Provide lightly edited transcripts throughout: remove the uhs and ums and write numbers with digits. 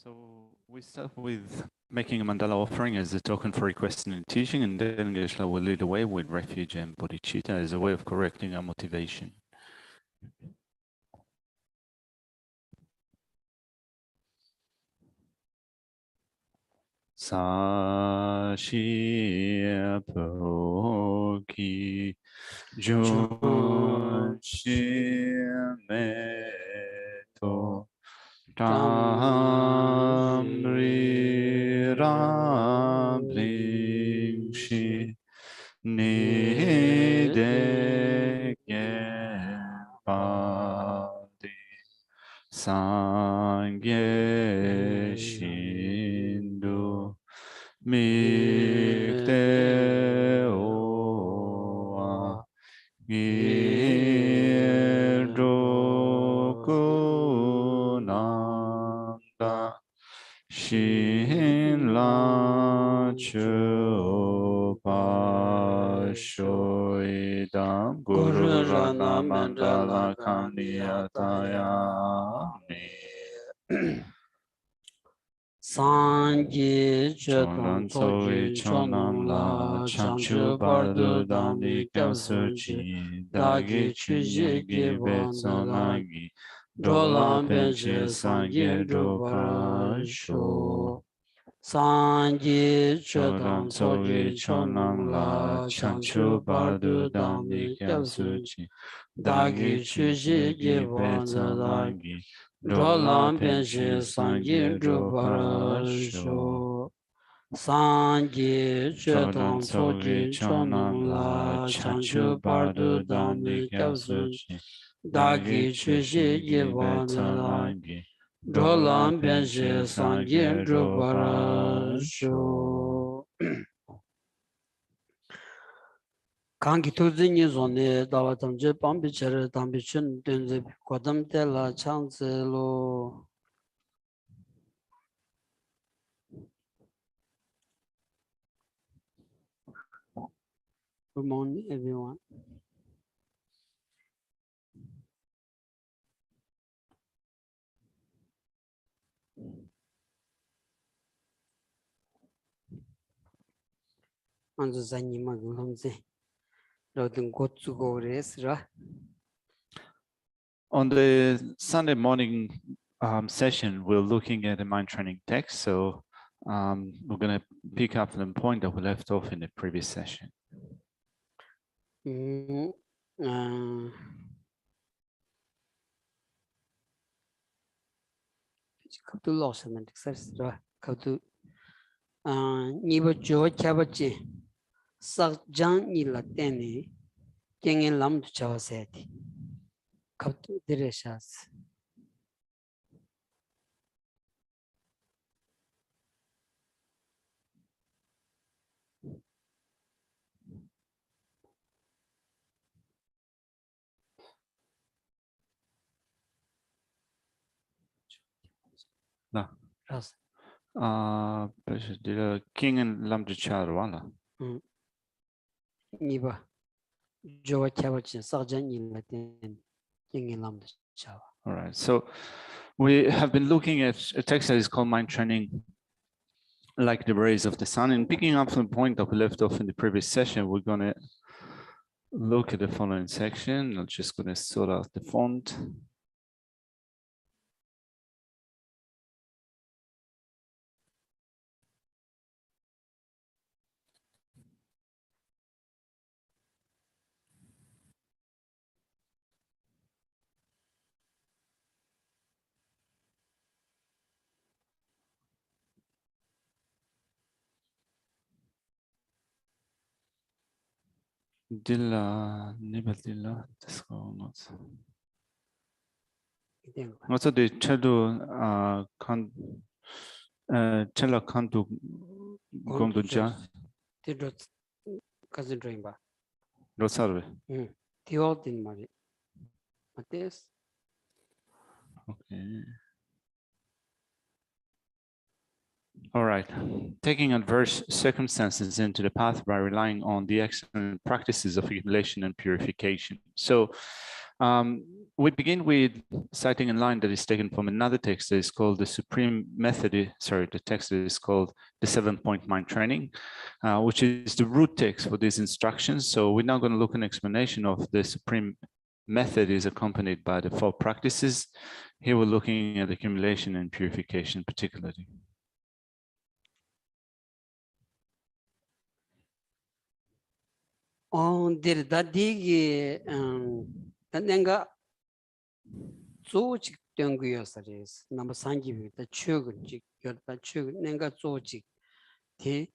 So we start with making a mandala offering as a token for requesting and teaching, and then Geshe will lead the way with refuge and bodhicitta as a way of correcting our motivation. Sashi Poki Junshi Meto Tamri Ramlingshi Nideke Padi Sangye Shindu Mikte Oa Girdokunanda Shin La Chupa Shoidam Guru Rana Mandala Kandiyatayami Sanji Chonan Cheton Tsogi Tsoji Chonam La Chanchu Bardu Dandi Kyapsuchi Dagi Chuji Gibe Tsonagi Dola Penche Sangye Dopa Sho Sanji Chonan Cheton Tsogi Tsoji Chonam La Chanchu Bardu Dandi Kyapsuchi Dagi Chuji Gibe Tsonagi Dola Penche Sangye Dopa Sho Sanji Chodan Cheton Tsogi Tsoji Chonam La Chanchu Bardu Dandi Kyapsuchi Dagi Chushi Gibe Tsanagi Dolan Penche Sangye Drupara Sho Kanki tuzi ni zone dawa tamje pambi chere tambi chun dunze kwadam te la changze lo. Good morning, everyone. Anzu zanyi magulomze. Rodin gotsu go resra. On the Sunday morning session, we're looking at the mind training text. So we're going to pick up the point that we left off in the previous session. Kaptu lost and exercise. Kaptu Niba Jo Kabachi Sak Jan Nila Teni Kengin Lam to Chawaseti Kaptu Direshas. No. King and Lamdachar wala. Niba Jo Kabachi Sak Jan Nila Teni Kengin Lam to Chawa. All right. So we have been looking at a text that is called Mind Training Like the Rays of the Sun. And picking up from the point that we left off in the previous session, we're going to look at the following section. I'm just going to sort out the font. Dilla Nibadilla Discounts. What's the Chelo Chela Kandu Gondunja? Tidot cousin Dreamba. Rosarve. Theodin Mari. Matthias. Okay. All right. Taking adverse circumstances into the path by relying on the excellent practices of accumulation and purification. So we begin with citing a line that is taken from another text that is called the Supreme Method. Sorry, the text that is called the 7-Point Mind Training, which is the root text for these instructions. So we're now going to look at an explanation of the Supreme Method is accompanied by the 4 practices. Here we're looking at accumulation and purification particularly. there that dig nenga zochik 땡구여서레스 넘버 3기 더 추근직 여다 추 nenga zochik 티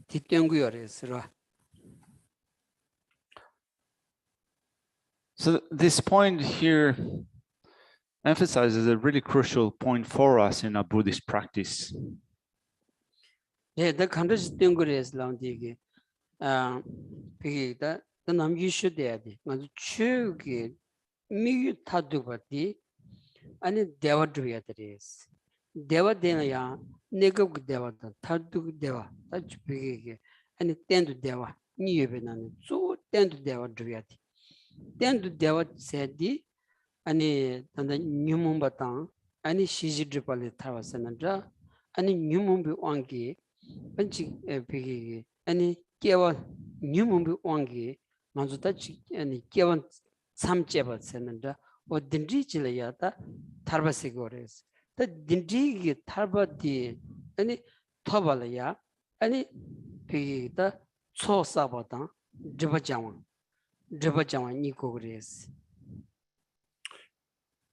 디 땡구여레스라. So this point here emphasizes a really crucial point for us in our Buddhist practice. 예, 더 컨트스 땡구레스 라운디게 비기다 더 남기셔 돼야 돼. 아주 추기 미유 타두바디 아니 대화드려야들이스. 대화되나야 내가 그 대화다 타두 대화 아주 비기게 아니 땡도 대화 니에베나는 조 땡도 대화 드려야 돼. 땡도 대화 세디 아니 단다 뉴몬바타 아니 시지드발레 타와서는다 아니 뉴몬비 왕기 반지 비기게 아니 깨와 뉴몬비 왕기 먼저다 아니 깨와 삼제버서는다 어딘지질이야다 타르바시고레스 더 딘지기 타르바디 아니 토발이야 아니 비기다 초사보다 드바장원 니코그레스.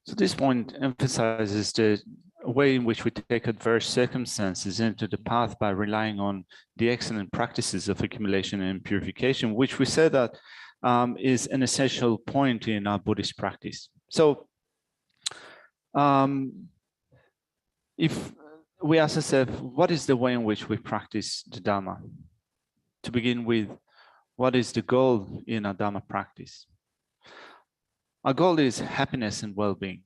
So this point emphasizes the way in which we take adverse circumstances into the path by relying on the excellent practices of accumulation and purification, which we said that is an essential point in our Buddhist practice. So if we ask ourselves, what is the way in which we practice the Dharma? To begin with, what is the goal in our Dharma practice? Our goal is happiness and well-being.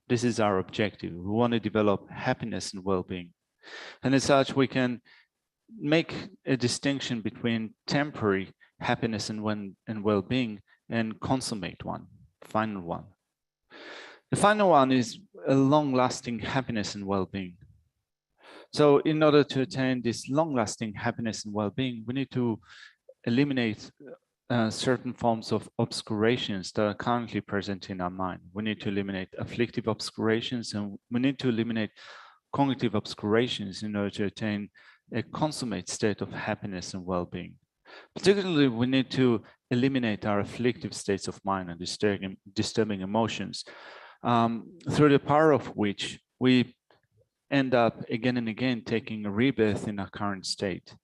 This is our objective. We want to develop happiness and well-being. And as such, we can make a distinction between temporary happiness and well-being and consummate one, final one. The final one is a long-lasting happiness and well-being. So in order to attain this long-lasting happiness and well-being, we need to eliminate certain forms of obscurations that are currently present in our mind. We need to eliminate afflictive obscurations, and we need to eliminate cognitive obscurations in order to attain a consummate state of happiness and well-being. Particularly, we need to eliminate our afflictive states of mind and disturbing emotions, through the power of which we end up again and again taking a rebirth in our current state.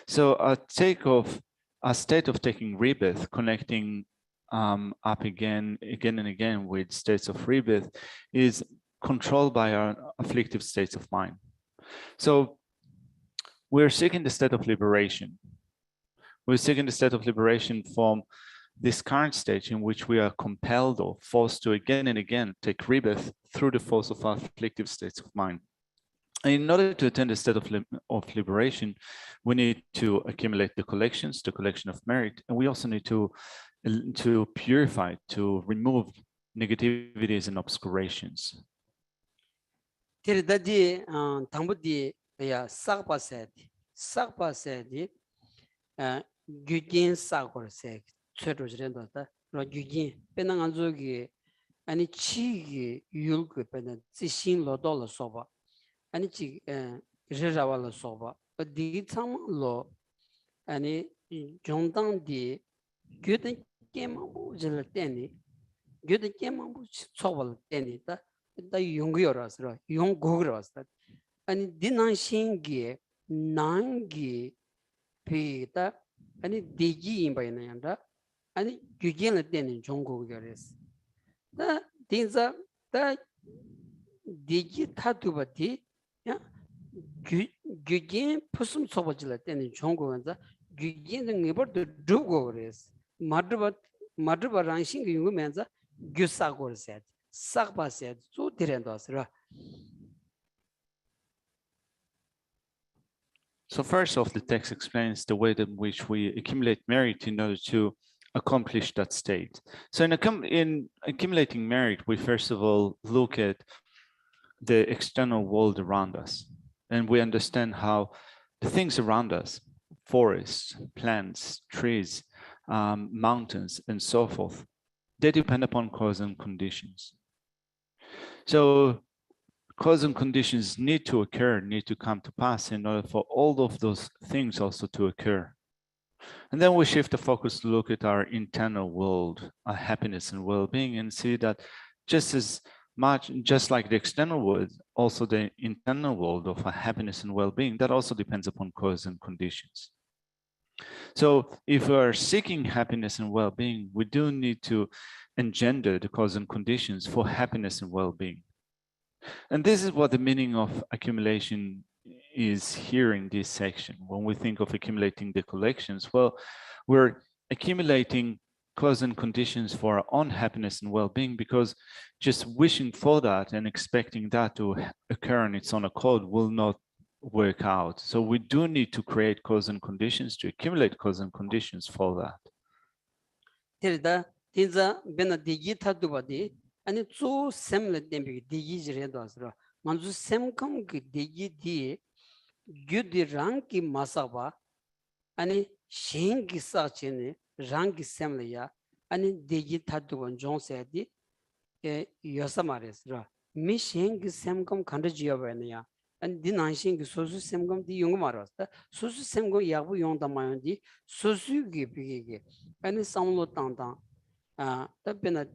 So a state of taking rebirth, connecting up again and again with states of rebirth, is controlled by our afflictive states of mind. So we're seeking the state of liberation. We're seeking the state of liberation from this current stage in which we are compelled or forced to again and again take rebirth through the force of our afflictive states of mind. And in order to attain the state of liberation, we need to accumulate the collection of merit, and we also need to purify, to remove negativities and obscurations. 데르다디 당부디 야 싹바세디 규진 싹고르세 최로지렌도다 로 규진 베낭안조기 아니 치기 율그 베나 지신로돌로 소바 아니 지 제자발로 소바 디참로 아니 종당디 규든 게마부 질때니 규든 게마부 소발 때니다 다 용기여라서 용고그라서 아니 디난신기 난기 피다 아니 디지 임바이나ян다 아니 규견을 때는 종고겨레스 다 딘자 다 디지 타두바디 야 규견 푸숨 소바질 때는 종고한다 규견은 이버도 두고그레스 마드바 랑싱기 용면자 규사고르세 싹바세 조 디렌도스라. So first off, the text explains the way in which we accumulate merit in order to accomplish that state. So in accumulating merit, we first of all look at the external world around us, and we understand how the things around us, forests, plants, trees, mountains, and so forth, they depend upon cause and conditions. So cause and conditions need to occur, need to come to pass in order for all of those things also to occur. And then we shift the focus to look at our internal world, our happiness and well-being, and see that just as much, just like the external world, also the internal world of our happiness and well-being, that also depends upon cause and conditions. So if we are seeking happiness and well-being, we do need to engender the cause and conditions for happiness and well-being. And this is what the meaning of accumulation is here in this section. When we think of accumulating the collections, well, we're accumulating cause and conditions for our own happiness and well-being, because just wishing for that and expecting that to occur on its own accord will not work out. So we do need to create cause and conditions, to accumulate cause and conditions for that. 아니 조 셈을 땜비 디기지레도 하스라 만주 셈컴 그 디기디 규디랑기 마사바 아니 싱기 사체네 랑기 셈을야 아니 디기 타두건 종세디 에 여사마레스라 미 싱기 셈컴 칸드지여베냐 아니 디난싱기 소수 셈컴 디 용마라스다 소수 셈고 야부 용다마연디 소수기 비게게 아니 상로 땅땅 답변은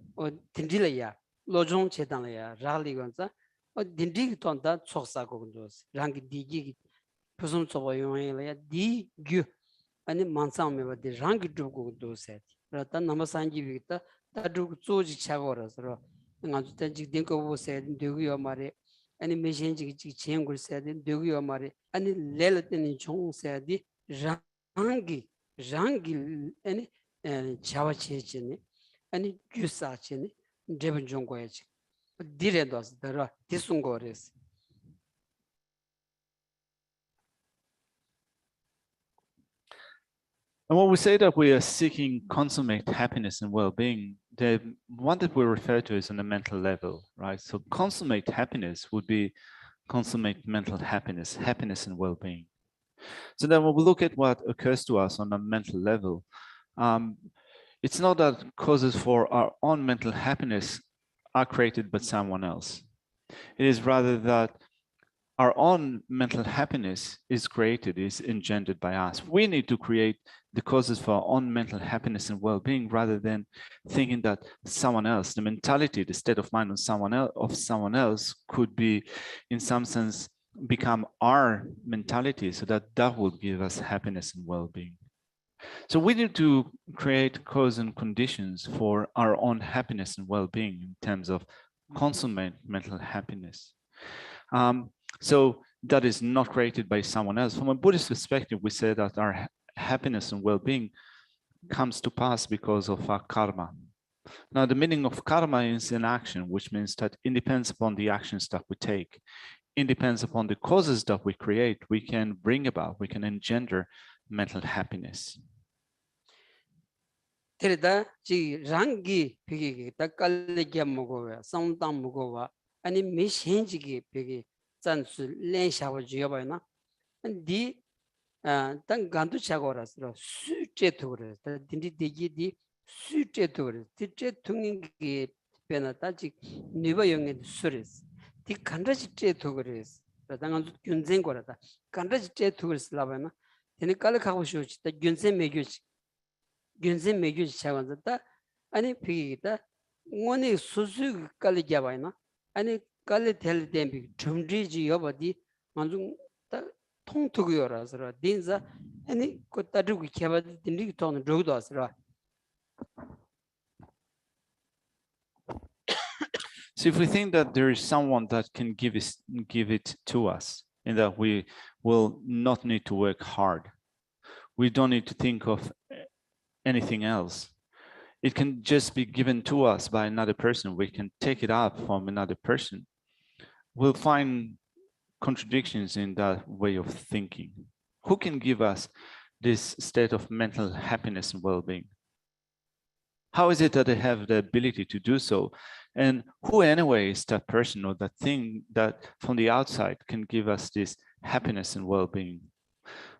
딘딜이야 로종 제단이야 라리건자 딘디기 돈다 촉사고 그러스 랑기 디기 무슨 저거 용해야 디규 아니 만상메버디 랑기 두고 도세 그렇다 남산지비다 다두고 조지 차고라서 ngazu tanji dinko bo se deguyo mare ani meshenji ji chengul se deguyo mare ani lelatin chong se di rangi ani chawa chechini ani gyusa chini debun jonggoyaji diredos dara disungores. And when we say that we are seeking consummate happiness and well-being, the one that we refer to is on a mental level, right? So consummate happiness would be consummate mental happiness, happiness and well-being. So then when we look at what occurs to us on a mental level, it's not that causes for our own mental happiness are created by someone else. It is rather that our own mental happiness is created, is engendered by us. We need to create the causes for our own mental happiness and well-being, rather than thinking that someone else, the mentality, the state of mind of someone else could be, in some sense, become our mentality, so that will give us happiness and well-being. So we need to create cause and conditions for our own happiness and well-being in terms of consummate mental happiness. So that is not created by someone else. From a Buddhist perspective, we say that our happiness and well-being comes to pass because of our karma. Now, the meaning of karma is an action, which means that it depends upon the actions that we take. It depends upon the causes that we create. We can bring about, we can engender mental happiness. 데리다 지 랑기 비기 딱깔리게 먹어와 성당 먹어와 아니 미신지기 비기 잔수 렌샤워 지어봐나 디 땅 간도 차고라서 수제도 그래 딘디 디기디 수제도 그래 디제 통인기 변하다지 니버영의 수레스 디 간다지 제도 그래스 당한 균생 거라다 간다지 제도 그래스 라바나 데니 깔 가고 싶다 균생 매교지 균생 매교지 차원다 아니 비기다 오늘 수수 깔리 잡아이나 아니 깔리 될 댐비 좀지지 여버디 만중 통투고요라서 딘자 아니 꽃다르고 개바디 딘리 돈 로도스라. So if we think that there is someone that can give it to us, and that we will not need to work hard, we don't need to think of anything else. It can just be given to us by another person. We can take it up from another person. We'll find contradictions in that way of thinking. Who can give us this state of mental happiness and well-being? How is it that they have the ability to do so? And who anyway is that person or that thing that from the outside can give us this happiness and well-being?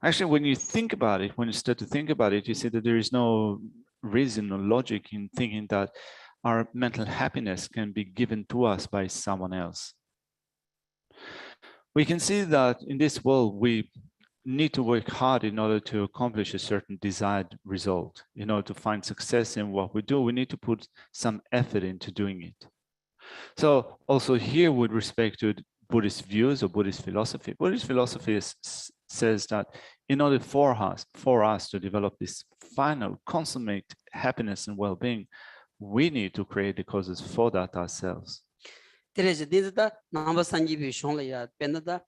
Actually, when you think about it, when you start to think about it, you see that there is no reason or logic in thinking that our mental happiness can be given to us by someone else. We can see that in this world, we need to work hard in order to accomplish a certain desired result. In order to find success in what we do, we need to put some effort into doing it. So also here with respect to Buddhist views or Buddhist philosophy says that in order for us to develop this final consummate happiness and well-being, we need to create the causes for that ourselves. 그래서 디즈다 남바 산지비 쇼라야 벤다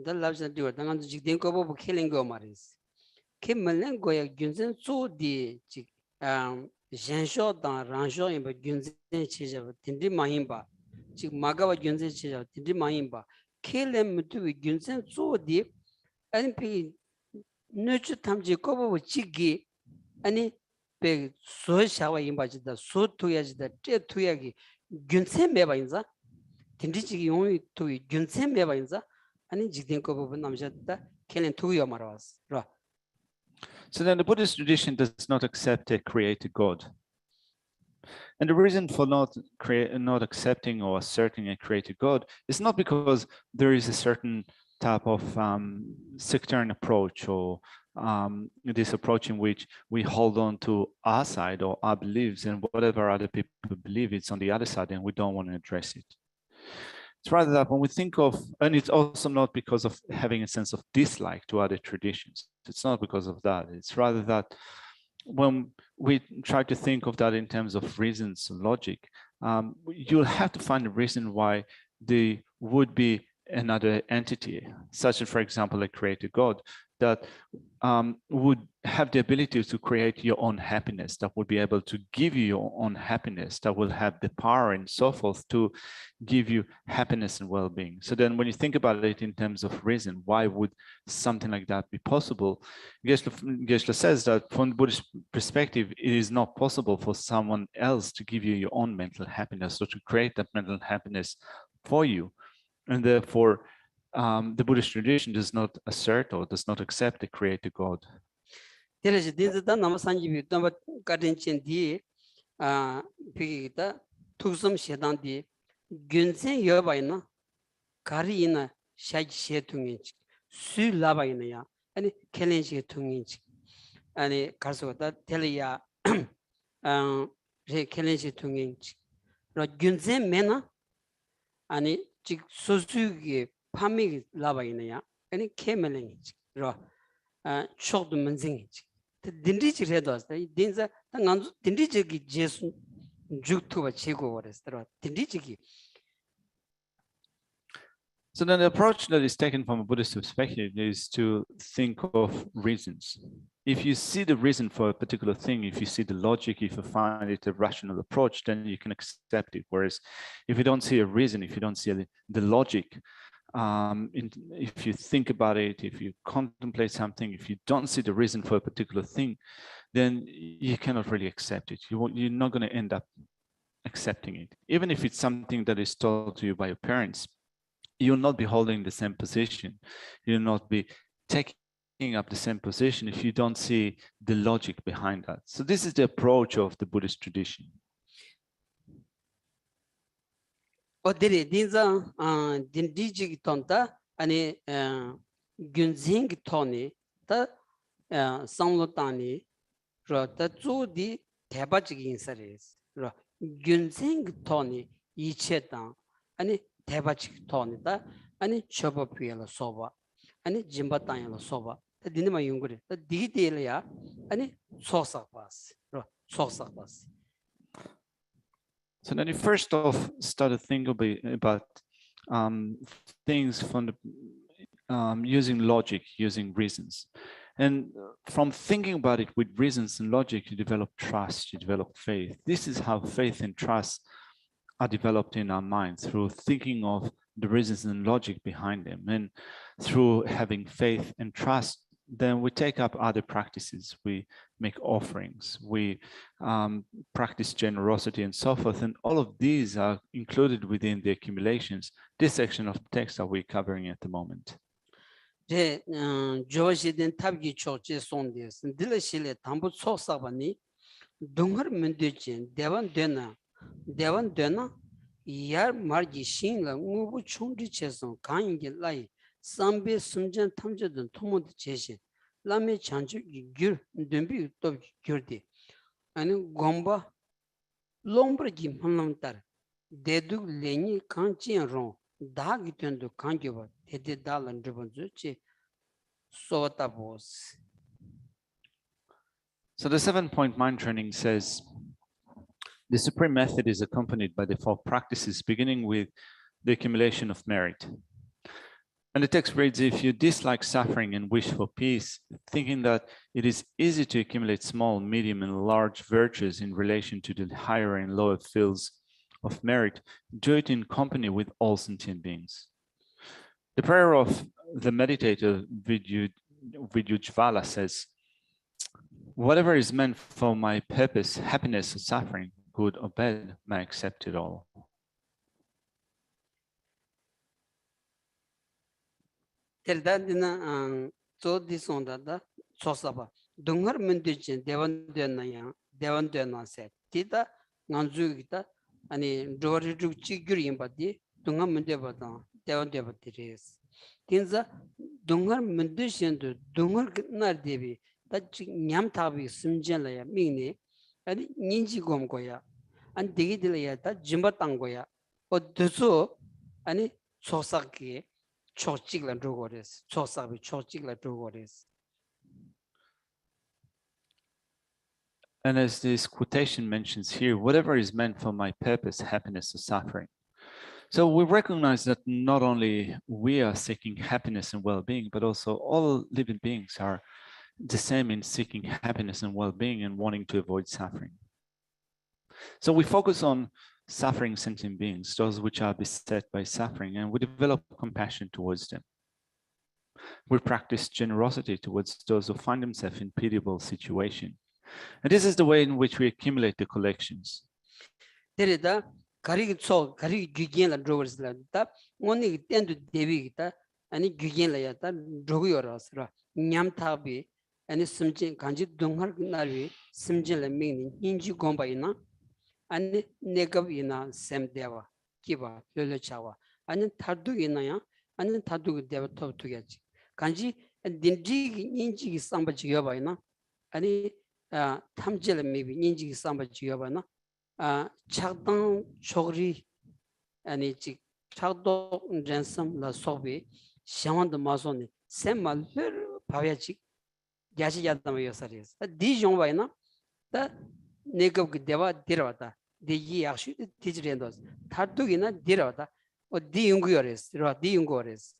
더 라브스 디어 당한 직된 거 보고 킬링 거 말이스 김mellen 거야 균전 소디 직 젠쇼 다 란쇼 임바 균전 치자 딘디 마힘바 직 마가와 균전 치자 딘디 마힘바 킬렘 무투 균전 소디 아니 피 너츠 탐지 거 보고 지기 아니 배 소샤와 임바지다 소투야지다 떼투야기 균세 매바인자 딘디지기 용이 또 균세 매바인자 아니 직된 거 부분 남자다 켈렌 투요 말아왔어. So then the Buddhist tradition does not accept a created God. And the reason for not accepting or asserting a created God is not because there is a certain type of sectarian approach or this approach in which we hold on to our side or our beliefs, and whatever other people believe, it's on the other side and we don't want to address it. It's rather that when we think of, and it's also not because of having a sense of dislike to other traditions. It's not because of that. It's rather that when we try to think of that in terms of reasons and logic, you'll have to find a reason why there would be another entity, such as, for example, a created God, that would have the ability to create your own happiness, that would be able to give you your own happiness, that will have the power and so forth to give you happiness and well-being. So then when you think about it in terms of reason, why would something like that be possible? Geshe says that from the Buddhist perspective, it is not possible for someone else to give you your own mental happiness or to create that mental happiness for you. And therefore, the Buddhist tradition does not assert or does not accept the created God. 그래서 디즈다 남산지비 또 가든친디 비기다 투섬 셰단디 균세 여바이나 가리이나 샤지 셰퉁인지 수라바이나야 아니 켈렌시 퉁인지 아니 가서다 텔리야 제 켈렌시 퉁인지 로 균세 메나 아니 즉 소수기 파미 라바이나야 아니 케멜랭이지 로 초도 문징이지 딘디지레도 왔다 딘자 당한주 딘디지기 제수 죽투가 치고 그랬더라 딘디지기. So then the approach that is taken from a Buddhist perspective is to think of reasons. If you see the reason for a particular thing, if you see the logic, if you find it a rational approach, then you can accept it. Whereas if you don't see a reason, if you don't see the logic, if you think about it, if you contemplate something, if you don't see the reason for a particular thing, then you cannot really accept it. You're not going to end up accepting it. Even if it's something that is told to you by your parents, you'll not be holding the same position. You'll not be taking up the same position if you don't see the logic behind that. So this is the approach of the Buddhist tradition. 어디리 딘자 딘디지기 톤다 아니 균징기 톤이 다 상로탄이 로다 주디 대바지기 인사레스 로 균징기 톤이 이체다 아니 대바지기 톤이다 아니 쇼버피엘로 소바 아니 짐바탄엘로 소바 딘디마 용거리 디디엘이야 아니 소사바스 로 소사바스. So then you first off started thinking about things from the, using logic, using reasons. And from thinking about it with reasons and logic, you develop trust, you develop faith. This is how faith and trust are developed in our minds, through thinking of the reasons and logic behind them. And through having faith and trust, then we take up other practices. We make offerings, we practice generosity and so forth. And all of these are included within the accumulations, this section of text that we're covering at the moment. 제 조시된 탑기 초지 송데스 딜레실에 담부 속사바니 동her 문제진 대원되나 이야 말기 신라 무부 총리체선 강인게 라이 삼베 숨전 탐저든 토모드 제시 라메 찬주 귤 덤비 또 귤디 아니 곰바 롱브르기 함남tar 데두 레니 칸치언 다기텐도 칸게바 데데 달란 드본주치 소타보스. So the 7-point mind training says, the supreme method is accompanied by the 4 practices, beginning with the accumulation of merit. And the text reads, if you dislike suffering and wish for peace, thinking that it is easy to accumulate small, medium, and large virtues in relation to the higher and lower fields of merit, do it in company with all sentient beings. The prayer of the Meditator, Vidyujvala, says, whatever is meant for my purpose, happiness or suffering, good or bad, may accept it all. 텔다디나 조디송다다 소사바 동her 문제진 대원되나세 디다 난주기다 아니 조르주 찌그림바디 동her 문제바다 대원되바디레스 딘자 동her 문제진도 동her 날데비 다치 냠타비 심전라야 미네 아니 닌지곰고야 안 되게들이야 다 짐바땅고야 어드소 아니 소사기 초직란 조거레스 초사비 초직란 조거레스. And as this quotation mentions here, whatever is meant for my purpose, happiness or suffering. So we recognize that not only we are seeking happiness and well-being, but also all living beings are the same in seeking happiness and well-being and wanting to avoid suffering. So we focus on suffering sentient beings, those which are beset by suffering, and we develop compassion towards them. We practice generosity towards those who find themselves in pitiable situation. And this is the way in which we accumulate the collections. 가리 규겐라 드로버스라다 오니 텐도 데비기다 아니 규겐라야다 드로고요라스라 냠타비 아니 심진 간지 동할 날이 심진라 미니 인지 곰바이나 아니 네갑이나 셈데와 기바 르르차와 아니 타두이나야 아니 타두기 데바 토투게지 간지 딘지 인지기 상바지여바이나 아니 탐젤 미비 인지기 상바지여바나 착당 초리 아니 지 착도 젠섬 라 소비 샤만도 마소니 셈말 바야지 야시야다마 요사리스 디종바이나 다 네급 데바 디라다 디기 약시 디지렌도스 타두기나 디라다 어 디응구요레스 라 디응고레스.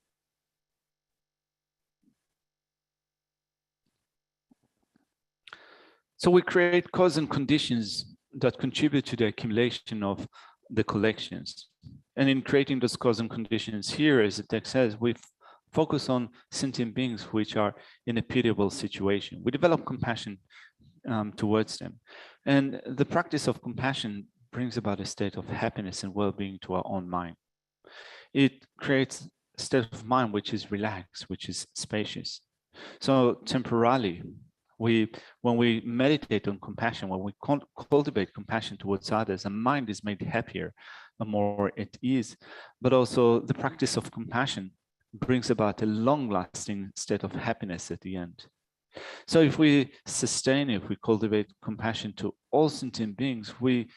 So we create cause and conditions that contribute to the accumulation of the collections. And in creating those cause and conditions here, as the text says, we focus on sentient beings which are in a pitiable situation. We develop compassion towards them. And the practice of compassion brings about a state of happiness and well-being to our own mind. It creates a state of mind which is relaxed, which is spacious. So temporarily, when we meditate on compassion, when we cultivate compassion towards others, the mind is made happier and more at ease. But also the practice of compassion brings about a long-lasting state of happiness at the end. So if we cultivate compassion to all sentient beings, we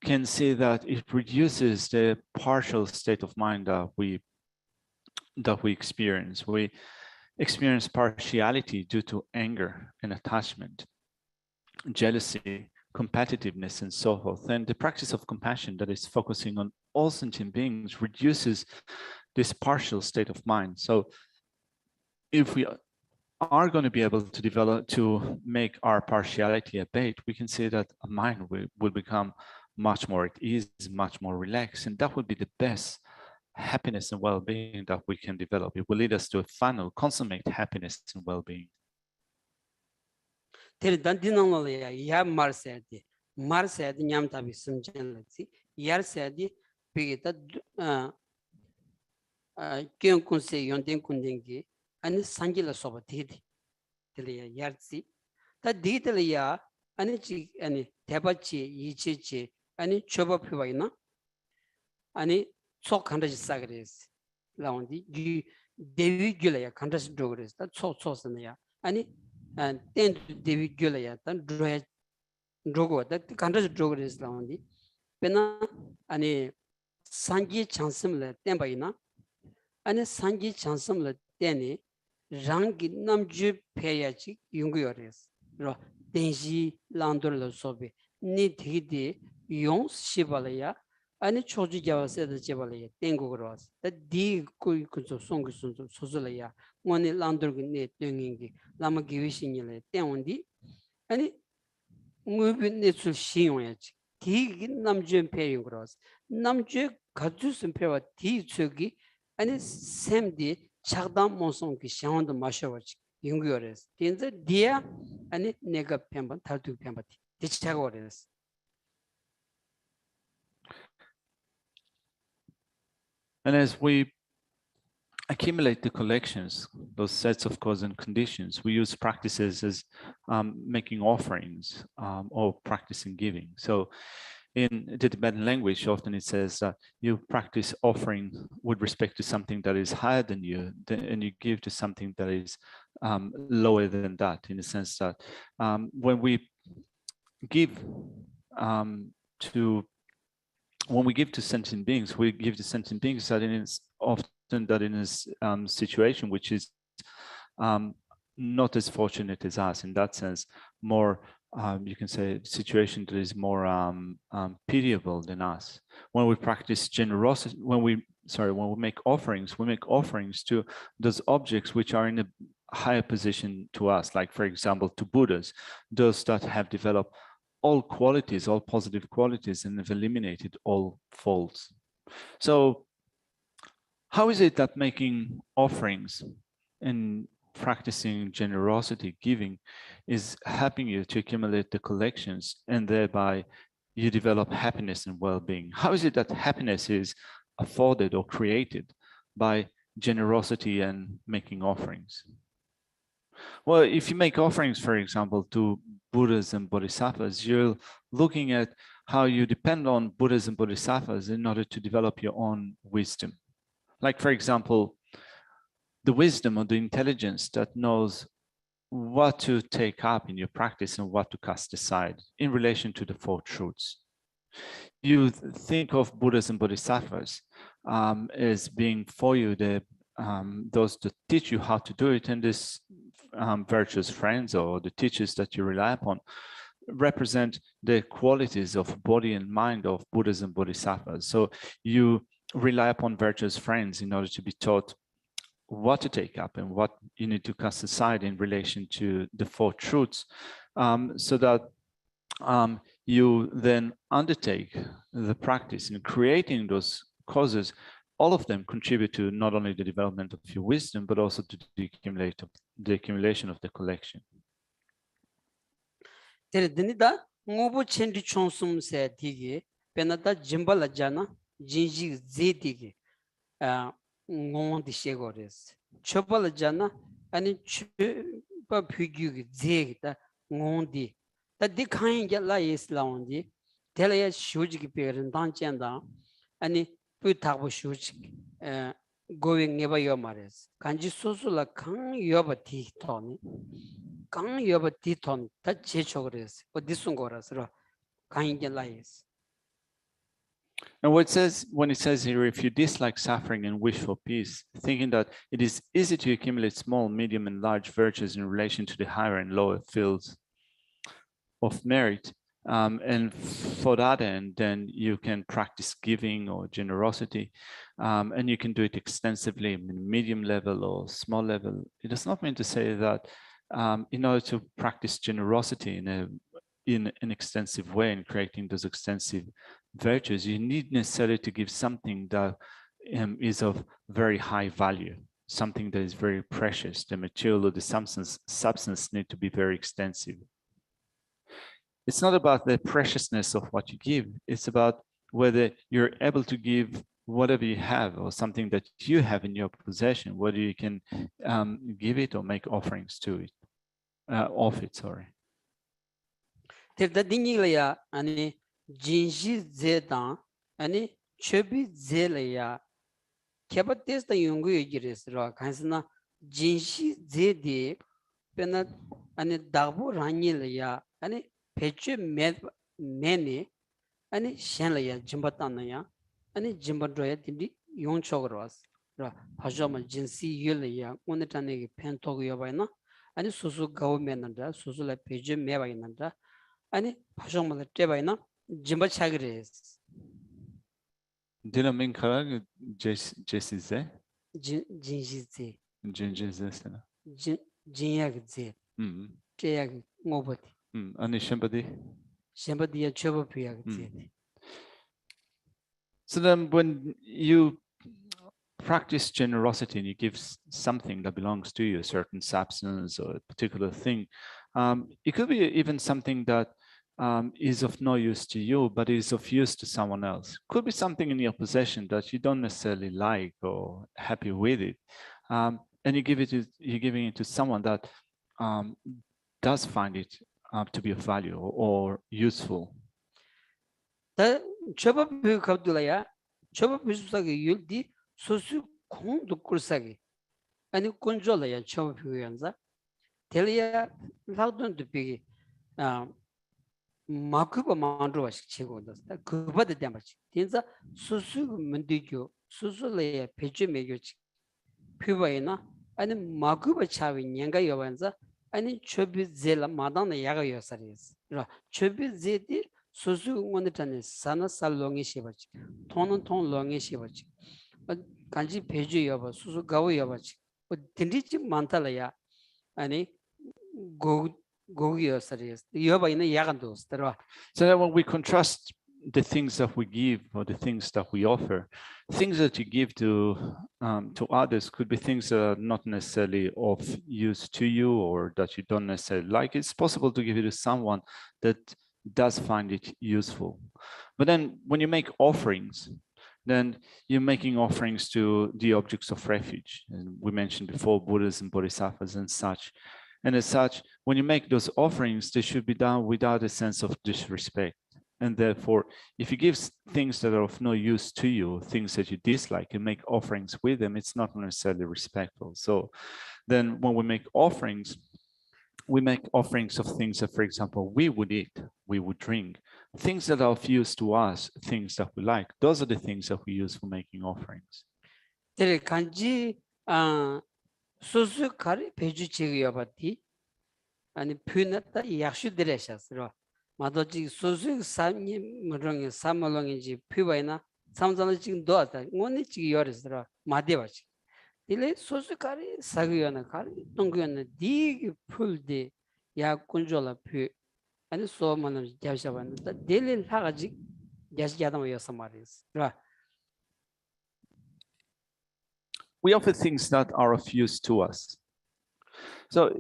can see that it reduces the partial state of mind that we experience. We experience partiality due to anger and attachment, jealousy, competitiveness, and so forth. And the practice of compassion that is focusing on all sentient beings reduces this partial state of mind. So if we are going to be able to make our partiality abate, we can see that a mind will become much more at ease, much more relaxed, and that would be the best happiness and well-being that we can develop. It will lead us to a final consummate happiness and well-being. Terdan dinanolaya ya marsedi. Marsedi nyam tabi simjenlesi. Yer sedi pigita kyon kunse yonten kundengi ani sanjila soba didi. Tiliya yersi. Ta didiliya ani chi ani tebachi yichichi ani choba piwaina ani sok kandaji sagres. Laundi devi gülaya kandaji dogres. Ta sok ya. Ani ten devi gülaya tan droya drogo da kandaji dogres laundi. Pena ani sanji chansimle tenbayina ani sanji chansimle teni rangi namju peyachi yunguyores ro denji landorla sobe ni thidi yon shibalaya ani choju jawase da jebalaya tengugros da di ku kunso songu sunso sozulaya ngoni landorgu ne tengingi lama giwishinile tenundi ani ngubi netsul shiyoyachi di namju peyungros namju 가주스 페와 디 쪽이 아니 샘디 작담 모송기 샹원도 마셔버지 연구열에서 근데 디야 아니 내가 편반 달두 편반 디치자고 그랬어. And as we accumulate the collections, those sets of cause and conditions, we use practices as making offerings or practicing giving. So in the Tibetan language, often it says that you practice offering with respect to something that is higher than you, and you give to something that is lower than that, in the sense that when we give to sentient beings, we give to sentient beings that is often that in a situation which is not as fortunate as us. In that sense, more you can say a situation that is more pitiable than us. When we practice generosity, when we make offerings to those objects which are in a higher position to us, like for example to Buddhas, those that have developed all qualities, all positive qualities, and have eliminated all faults. So how is it that making offerings and practicing generosity, giving, is helping you to accumulate the collections, and thereby you develop happiness and well-being? How is it that happiness is afforded or created by generosity and making offerings? Well, if you make offerings, for example, to Buddhas and Bodhisattvas, you're looking at how you depend on Buddhas and Bodhisattvas in order to develop your own wisdom. Like, for example, the wisdom or the intelligence that knows what to take up in your practice and what to cast aside in relation to the Four Truths. You think of Buddhas and Bodhisattvas as being for you those that teach you how to do it, and this virtuous friends or the teachers that you rely upon represent the qualities of body and mind of Buddhas and Bodhisattvas. So you rely upon virtuous friends in order to be taught what to take up and what you need to cast aside in relation to the Four Truths, so that you then undertake the practice in creating those causes. All of them contribute to not only the development of your wisdom, but also to the accumulation of the collection. 데르드니다 ngobu chenri chonsum se digi penada jimbala jana jinji zedigi ngon di shegores chopala jana ani chupa phugyu zeg da ngon di da dikhain ya la islaundi telaya shuji ki perin dan chenda ani pu thabu shuji going neba yo mares kanji susula khang yoba ti toni 강 여버 디톤 다 제초그레스 어디순 거라서 강인게 라이스. And when it says here, if you dislike suffering and wish for peace, thinking that it is easy to accumulate small, medium, and large virtues in relation to the higher and lower fields of merit, and for that end, then you can practice giving or generosity, and you can do it extensively in medium level or small level. It does not mean to say that in order to practice generosity in an extensive way and creating those extensive virtues, you need necessarily to give something that is of very high value, something that is very precious. The material or the substance need to be very extensive. It's not about the preciousness of what you give. It's about whether you're able to give whatever you have or something that you have in your possession, whether you can give it or make offerings to it, of it, sorry. Terda dinigla ani jinji zeda ani chobi zelaya kebates da yungu yigires ro kansna jinji zedi pena ani dabu ranilaya ani peche meni ani shenlaya jimbatanaya ani jimbadroya dindi yongchogros ro hajama jinsi yulaya unetane pentog yobayna ani susu government susu la peche mebayna 아니 파종마다 때바이나 짐바차그레스 Dina min kara jesize? 진시제 Jinjizesena. 진야그제 제약 모버티 Ani shambadi. 셴바디야 쳬버피야그제 So then when you practice generosity and you give something that belongs to you, a certain substance or a particular thing, it could be even something that is of no use to you, but is of use to someone else. Could be something in your possession that you don't necessarily like or happy with it, and you're giving it to someone that does find it to be of value or useful. 다 쳬버피 갑둘라야 쳬버피 수사기 율디 소수 공도 꿀사기 아니 꾼졸라야 쳬버피 연자 텔리아 라우던도 비기 마크바 만드와식 치고다 그바데 담바치 진짜 수수 문디교 수수레야 배주 매교치 피바이나 아니 마크바 차위 년가 여반자 아니 쳬비젤라 마다나 야가 여사리스 라 쳬비제디 수수 원데타네 사나 살롱이 시바치 돈은 돈 롱이 시바치 간지 배주 여바 수수 가오 여바치 딘디치 만탈라야 아니 So that when we contrast the things that we give or the things that we offer, things that you give to others could be things that are not necessarily of use to you or that you don't necessarily like. It's possible to give it to someone that does find it useful. But then when you make offerings, then you're making offerings to the objects of refuge. And we mentioned before Buddhas and Bodhisattvas and such. And as such, when you make those offerings, they should be done without a sense of disrespect. And therefore, if you give things that are of no use to you, things that you dislike, and make offerings with them, it's not necessarily respectful. So then when we make offerings of things that, for example, we would eat, we would drink, things that are of use to us, things that we like. Those are the things that we use for making offerings. 소수 가리 배주치기여바티 아니 푸나다 약슈드레샤스로 마도지 소수 삼니 뭐랑이 삼월랑이지 피바이나 삼자는 지금 도왔다 오늘 지금 열었으로 마대바지 딜레 소수 가리 사기여나 가리 동구여나 디 풀데 야 군졸라 피 아니 소만을 잡샤반다 딜레 하가지 야시야다모 여사마리스 라 We offer things that are of use to us. So,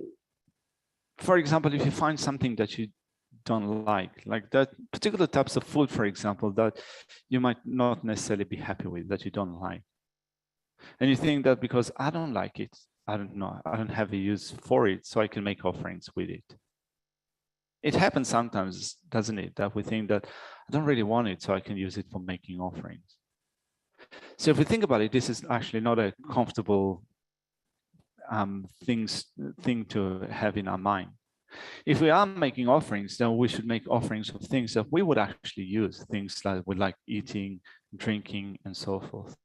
for example, if you find something that you don't like that particular types of food, for example, that you might not necessarily be happy with, that you don't like, and you think that because I don't like it, I don't have a use for it, so I can make offerings with it. It happens sometimes, doesn't it, that we think that I don't really want it, so I can use it for making offerings. So if we think about it, this is actually not a comfortable thing to have in our mind. If we are making offerings, then we should make offerings of things that we would actually use, things like we like eating, drinking, and so forth.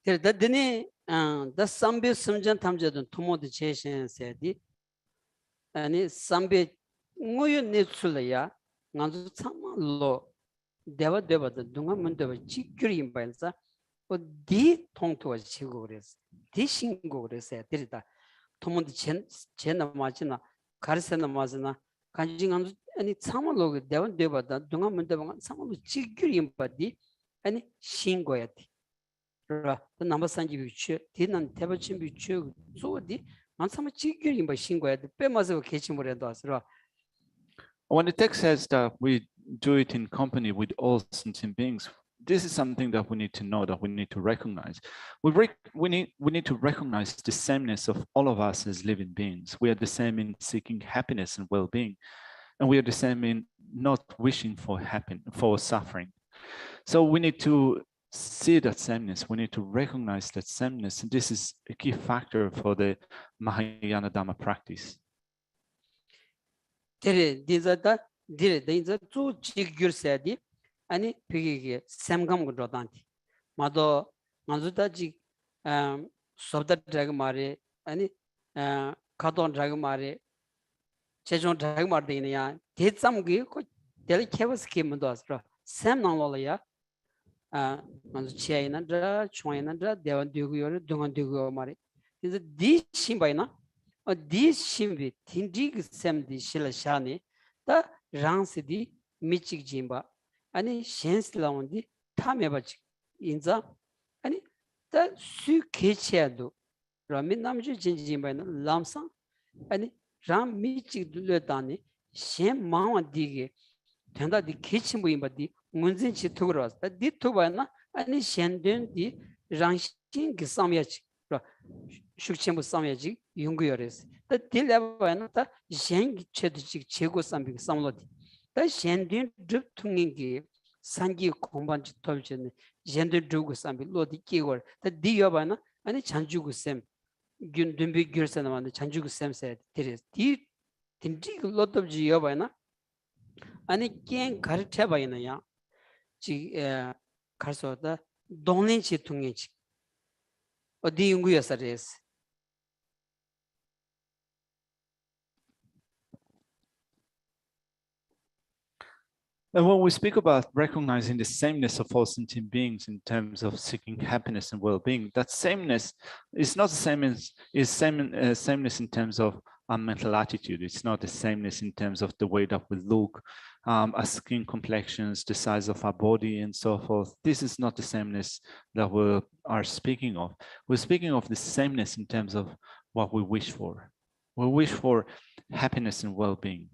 다 삼배 ਸਮ전 탐자던 토모드 제신세디 아니 삼배 뭐여 내출이야 나도 참말로 대바대바다 동안문대바 직결이 반사 어디 통토와 치고 그랬어 대신고 그랬어요 데리다 토모드 제나 맞으나 가르세나 맞으나 간징한 아니 참말로 대바대바다 동안문대바 참말로 직결이 반디 아니 신고야디 라 넘버 산지 비추 디는 대바친 비추 소디 만삼 직결이 뭐 신고야 빼마서 개침을 해도 왔어 When the text says that we do it in company with all sentient beings, this is something that we need to know, that we need to recognize. We need to recognize the sameness of all of us as living beings. We are the same in seeking happiness and well-being, and we are the same in not wishing for suffering. So we need to see that sameness. We need to recognize that sameness, and this is a key factor for the Mahayana Dhamma practice. 아니 비게 샘감 거다한테 마도 만주다지 소다 드라그 마레 아니 카돈 드라그 마레 제종 드라그 마르데냐 대참기 코 델 케버스 케문도 아스라 샘나로야 만주 치아이나드라 초이나드라 대원 되고요 동안 되고요 마레 이제 디 심바이나 디 심비 틴디 샘디 실샤니 다 랑시디 미직 짐바 아니 셴슬라운디 타메바치 인자 아니 다 수케체도 라민 남주 진진바는 람상 아니 람 미치 둘레다니 셴 마와디게 된다디 케치무임바디 문진치 투그라스다 디투바나 아니 셴된디 랑신 기삼야치 슈크쳔부 삼야지 용구여레스 다 딜레바나 다 셴기 체드치 제고 삼비 삼로디 다 셴된 드퉁인기 산기 공반지 털전에 젠드 두고 삼비 로디 끼고 다 디여바나 아니 잔주고 셈 균든비 겨서나만 잔주고 셈세 데레스 디 딘디 로드지 여바나 아니 깬 가르쳐 봐야나야 지 가서다 동네치 퉁이지 어디 연구여서레스 And when we speak about recognizing the sameness of all sentient beings in terms of seeking happiness and well-being, that sameness is not the same as sameness in terms of our mental attitude. It's not the sameness in terms of the way that we look, our skin complexions, the size of our body, and so forth. This is not the sameness that we are speaking of. We're speaking of the sameness in terms of what we wish for. We wish for happiness and well-being.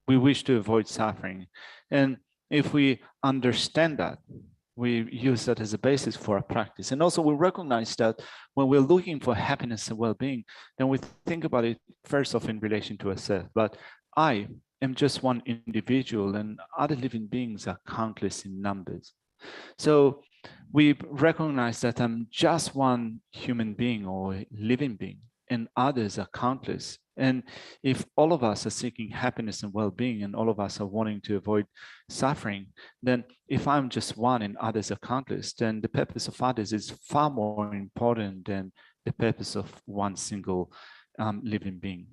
We wish to avoid suffering. And if we understand that, we use that as a basis for our practice. And also we recognize that when we're looking for happiness and well-being, then we think about it first off in relation to ourselves. But I am just one individual and other living beings are countless in numbers. So we recognize that I'm just one human being or living being and others are countless. And if all of us are seeking happiness and well-being and all of us are wanting to avoid suffering, then if I'm just one and others are countless, then the purpose of others is far more important than the purpose of one single living being.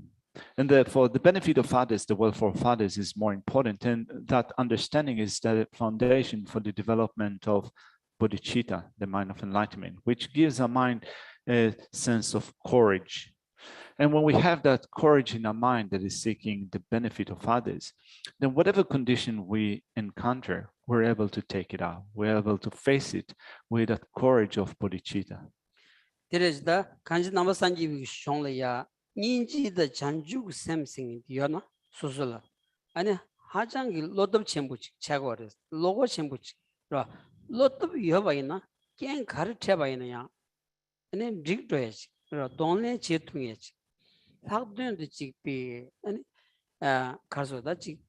And therefore, the benefit of others, the welfare of others is more important. And that understanding is the foundation for the development of bodhicitta, the mind of enlightenment, which gives our mind a sense of courage. And when we have that courage in our mind that is seeking the benefit of others, then whatever condition we encounter, we're able to take it out. We're able to face it with that courage of bodhicitta. 데레즈다 간지 남산지 쇼래야 인지의 잔주 샘싱이 되어나 소소라 아니 하장기 로덥 첨부치 차고레스 로고 첨부치 라 로덥 여바이나 깬 가르쳐 바이나야 아니 릭도야지 라 돈내 제퉁이야지 학도연도 직비 아니 가서다 직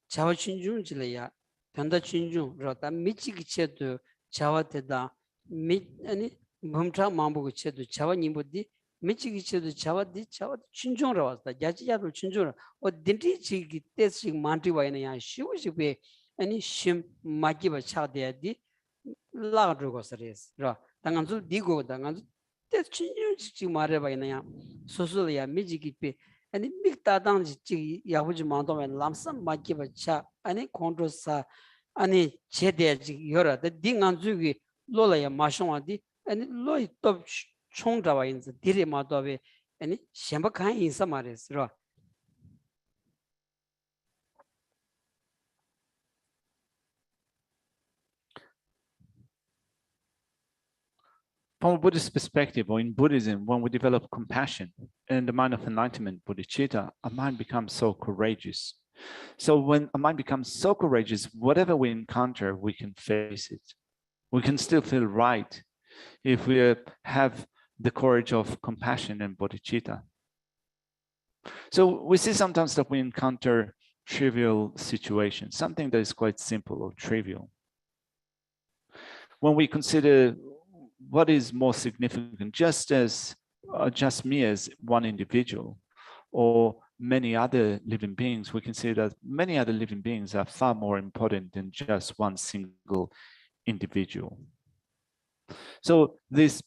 자와 춘중질이야 변다 춘중 로다 미치기 체도 자와테다 미 아니 범차 마보고 체도 자와 님보디 미치기 체도 자와디 자와 춘중으로 왔다 야지야로 춘중으로 딘디 지기 때식 만티 와이나야 쉬우시베 아니 심 마기바 차대야디 라르고서레스 라 당한줄 디고 당한줄 춘중지 말해봐이나야 소소야 미지기페 아니 믹다당지 야부지 만도면 람삼 마기바 차 아니 콘트로사 아니 제대지 여러다 딩안주기 로라야 마숑와디 아니 로이 또 총자와 인자 디레 마도베 아니 셴바칸 인사 말했어. From a Buddhist perspective, or in Buddhism, when we develop compassion and the mind of enlightenment, bodhicitta, our mind becomes so courageous. So when a mind becomes so courageous, whatever we encounter, we can face it. We can still feel right if we have the courage of compassion and bodhicitta. So we see sometimes that we encounter trivial situations, something that is quite simple or trivial. When we consider what is more significant, just me as one individual, or many other living beings, we can see that many other living beings are far more important than just one single individual. So this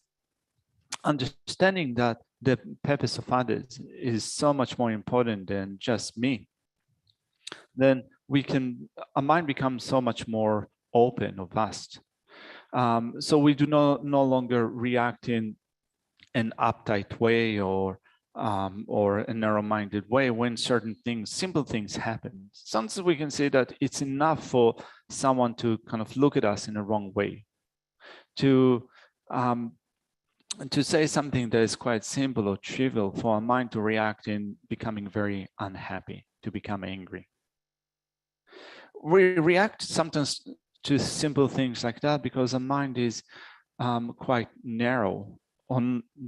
understanding that the purpose of others is so much more important than just me, then our mind becomes so much more open or vast. So we do no longer react in an uptight way or a narrow-minded way when certain things, simple things happen. Sometimes we can say that it's enough for someone to kind of look at us in a wrong way, to say something that is quite simple or trivial, for our mind to react in becoming very unhappy, to become angry. We react sometimes to simple things like that because our mind is quite narrow,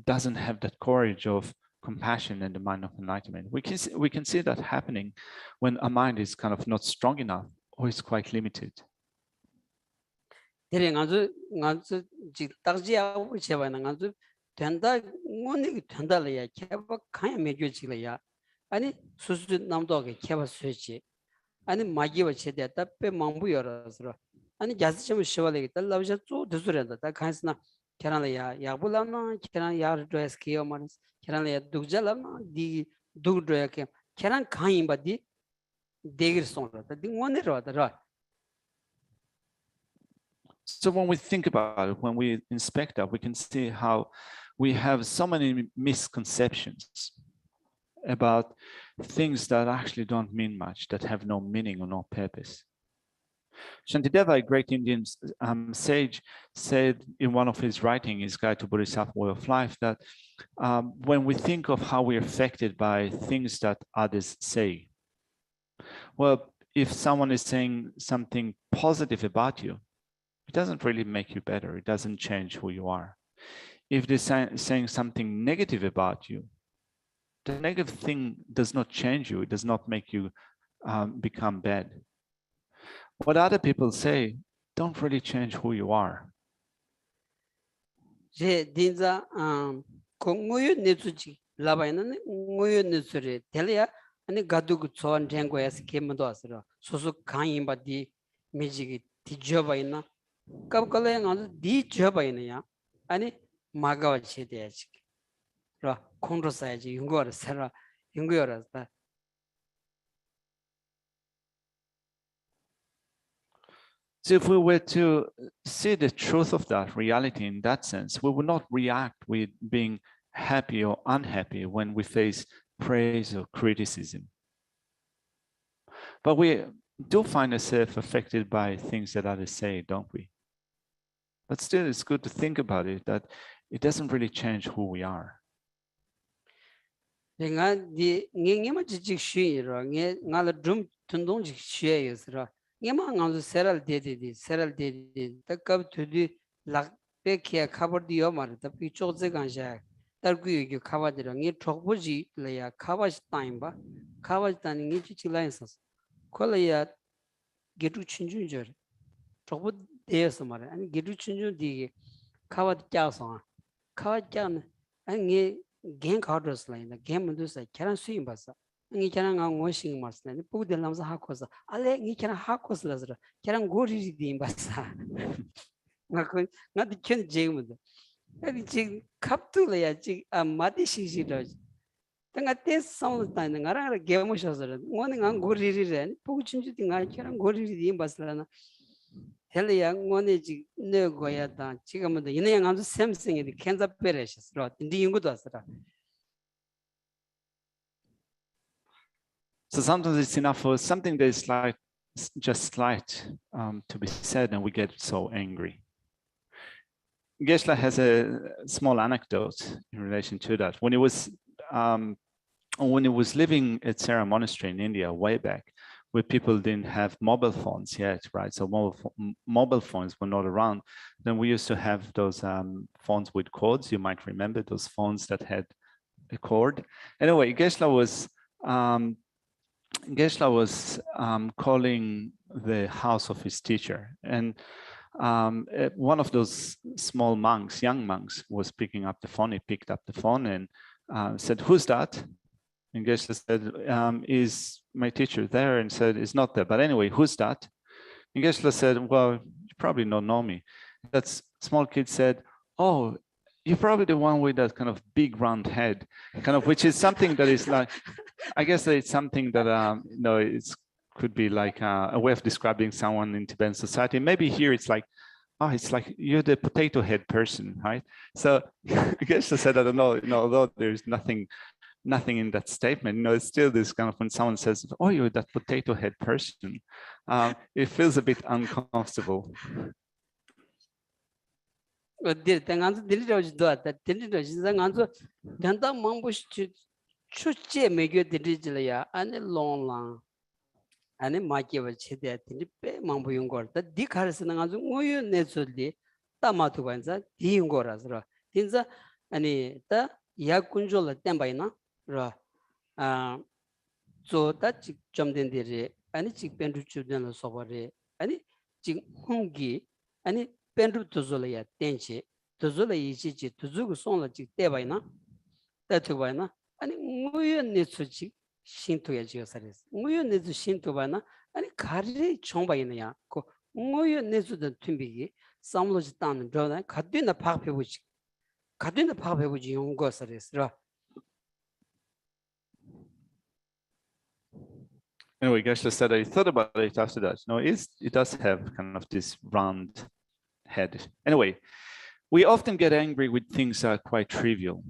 doesn't have that courage of compassion and the mind of enlightenment. We can see that happening when our mind is kind of not strong enough or is quite limited. 된다 뭐니 된다래야 개바 가야 매겨지래야 아니 수수 남도게 개바 수지 아니 마기와 체대다 빼 망부여라서 아니 자스좀 쉬어라게 달라버져 또 드스려다 다 간스나 계란이야 야불라나 계란 야르 드레스 키요 마르스 계란이야 두글라나 디 두드레게 계란 가인 바디 데기르 송라다 디 원네로다. So when we think about it, when we inspect that, we can see how we have so many misconceptions about things that actually don't mean much, that have no meaning or no purpose. Shantideva, a great Indian sage, said in one of his writings, his Guide to Bodhisattva Way of Life, that when we think of how we're affected by things that others say, well, if someone is saying something positive about you, it doesn't really make you better. It doesn't change who you are. If they're saying something negative about you, the negative thing does not change you. It does not make you become bad. What other people say don't really change who you are. 아니 마가와 체대야지. 라 콘로사야지 윤거를 살아 윤거였다. So if we were to see the truth of that reality in that sense, we would not react with being happy or unhappy when we face praise or criticism. But we do find ourselves affected by things that others say, don't we? But still, it's good to think about it, that it doesn't really change who we are. 내가 네 지직 쉬이라 내가 좀 tun동직 쉬어요스라 내가 가서 세랄 데데디 딱갑 두디 락베키야 카버디요 말다 피초제 간샤 달구이기 카바디라 네 촉부지 레야 카바시 타임바 카바시 타니 니 치치라인스 콜레야 게투 친준저 촉부 데스 말 아니 게투 친준 디게 카바디 짜서 카바짱 아니 gen carders line the game do say can swim basa ngi kana nga washing master ni pu de lamza hakosa ale ngi kana hakos lazra kana gori di basa nga di chen jemu de adi chi kaptu le ya chi mati shi do tanga te sound ta nga ra game shazra ngone nga gori ri re pu chinju di nga kana gori di basa na hele ya ngone ji ne goya da 지금은 이내 양아도 샘싱이 캔자 페레시스로 인디 인구도 왔더라. So sometimes it's enough for something that is just slight to be said, and we get so angry. Geshe has a small anecdote in relation to that. When he was living at Sera Monastery in India way back, where people didn't have mobile phones yet, right? So mobile phones were not around. Then we used to have those phones with cords. You might remember those phones that had a cord. Anyway, Geshe was calling the house of his teacher, and one of those small monks, young monks, was picking up the phone. He picked up the phone and said, "Who's that?" And Geshe said, "Is my teacher there?" And said, "It's not there. But anyway, who's that?" And Geshe said, "Well, you probably don't know me." That small kid said, "Oh, you're probably the one with that kind of big round head," kind of, which is something that is like, I guess that it's something that, it could be like a way of describing someone in Tibetan society. Maybe here it's like, oh, it's like you're the potato head person, right? So Geshe said, I don't know, although there's nothing in that statement, it's still this kind of, when someone says, "Oh, you're that potato head person," it feels a bit uncomfortable. 아니 마키와 체대한테 빼 망보용 거다 디카르스는 아주 뭐요 내줄리 따마도 관자 디인 거라서 진짜 아니 다 야군졸 땜바이나 아 조다 직점 된데리 아니 직변주 주변을 서버리 아니 직 홍기 아니 벤루 도졸이야 땡치 도졸이 이지지 도주고 손을 직 떼바이나 떼트바이나 아니 뭐요 내줄지 신토야 지어서레스 뭐요 내주 신토바나 아니 가리 총바이나야 그 뭐요 내주던 튠비기 삼로지 땅은 저나 가드나 파페부지 용거서레스라. Anyway, Geshe said, I thought about it after that. It does have kind of this round head. Anyway, we often get angry with things that are quite trivial.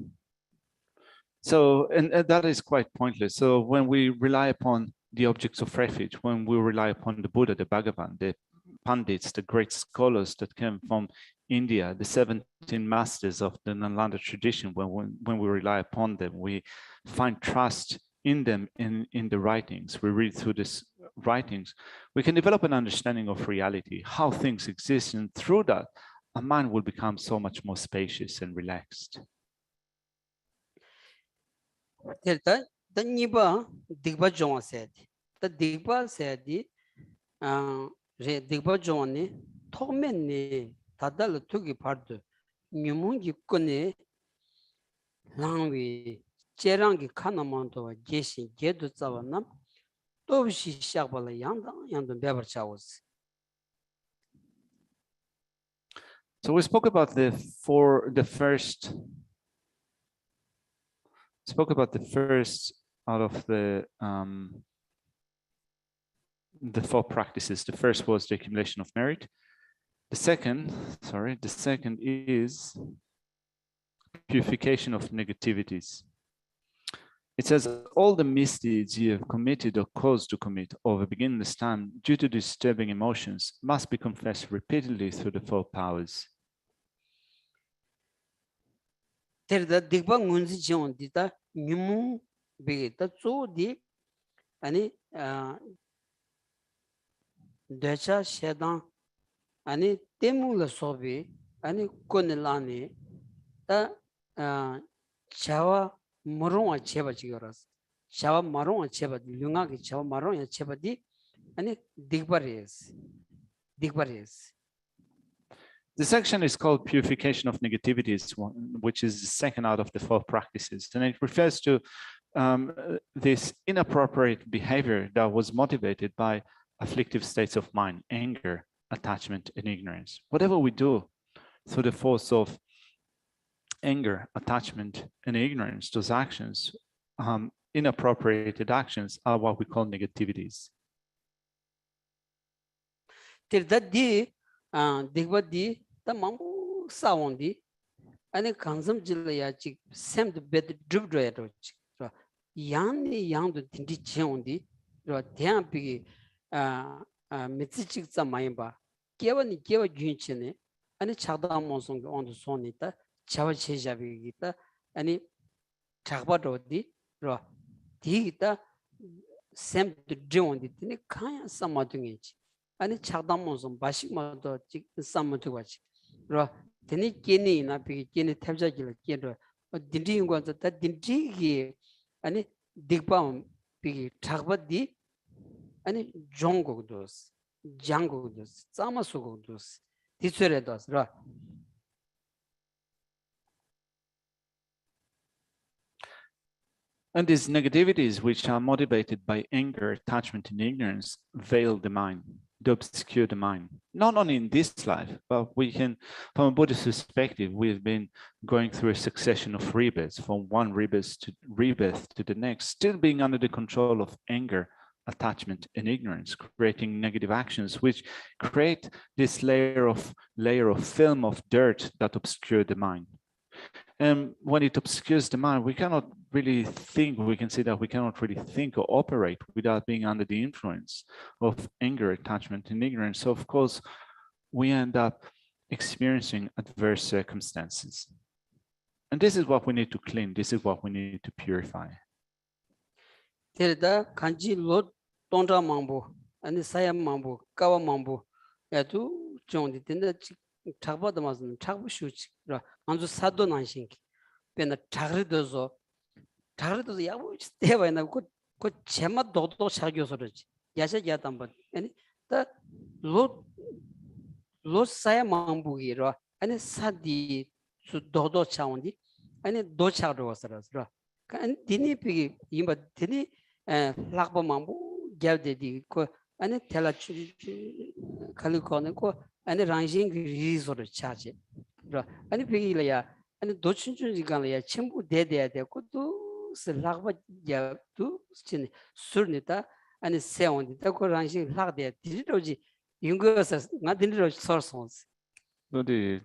So, and that is quite pointless. So when we rely upon the objects of refuge, when we rely upon the Buddha, the Bhagavan, the Pandits, the great scholars that came from India, the 17 masters of the Nalanda tradition, when we rely upon them, we find trust in them, in the writings, we read through these writings, we can develop an understanding of reality, how things exist, and through that, our mind will become so much more spacious and relaxed. 일단 니바 딕바 종아 세디 더 딕바 세디 레 딕바 종니 토멘니 다달 투기 파르드 뉴문기 코네 랑위 제랑기 카나만도 제시 제도 자와나 또시 시작발라 양도 배버차오스. So we spoke about the first out of the four practices. The first was the accumulation of merit. The second is purification of negativities. It says, all the misdeeds you have committed or caused to commit over beginningless time due to disturbing emotions must be confessed repeatedly through the four powers. 데르다 딕바 문지 지온디다 뉴문 베다 쪼디 아니 데차 셰단 아니 때물라 소비 아니 코넬라니 다 차와 마롱아 제바지거라스 차와 마롱아 제바 룽아기 차와 마롱아 제바디 아니 딕바레스. The section is called Purification of Negativities, which is the second out of the four practices. And it refers to this inappropriate behavior that was motivated by afflictive states of mind, anger, attachment, and ignorance. Whatever we do through the force of anger, attachment, and ignorance, those actions, inappropriated actions, are what we call negativities. 마무 싸운디 아니 간섬 질러야 지 샘드 베드 드브드에로 양니 양도 딘디 지온디 로 대한비기 미치직 자마이바 개원이 개와 균치네 아니 차다 몬송 온도 손이다 차와 제자비기다 아니 작바도디 로 디기다 샘 드jon디 드니 카야 사마둥이지 아니 차담모좀 바식마도 직 사마두가지 로 드니 끼니나 비 끼니 탑자기를 끼로 딘디인관자 다 딘디기 아니 딕밤 비 작바디 아니 종고도스 장고도스 짜마소고도스 디스레도스 라 And these negativities, which are motivated by anger, attachment, and ignorance, veil the mind, they obscure the mind. Not only in this life, but we can, from a Buddhist perspective, we've been going through a succession of rebirths, from one rebirth to the next, still being under the control of anger, attachment, and ignorance, creating negative actions, which create this layer of film of dirt that obscure the mind. And when it obscures the mind, we cannot really think, we can say that we cannot really think or operate without being under the influence of anger, attachment, and ignorance. So of course, we end up experiencing adverse circumstances. And this is what we need to clean. This is what we need to purify. 데르다 간지 로 동자 망보 아니 사야 망보 까와 망보 야도 정디 된다 작바도 맞는 작부 슈치라 안주 사도 난신기 변나 작르도서 야부 대바이나 그 제마 도도 사교서르지 야샤야단 번 아니 다로 사야 망보기로 아니 사디 수 도도 차온디 아니 도차로 왔어라 간 디니 비기 이마 디니 락보 망보 갸데디 그 아니 텔라 칼리코네 그 아니 랑징 리소르 차지 아니 비기라야 아니 도춘춘지간이야 전부 대대야 되고도 슬락바 야도 진 술니다 아니 세온디다 그 랑징 락대 디로지 인거서 나 디로 소르송스 너디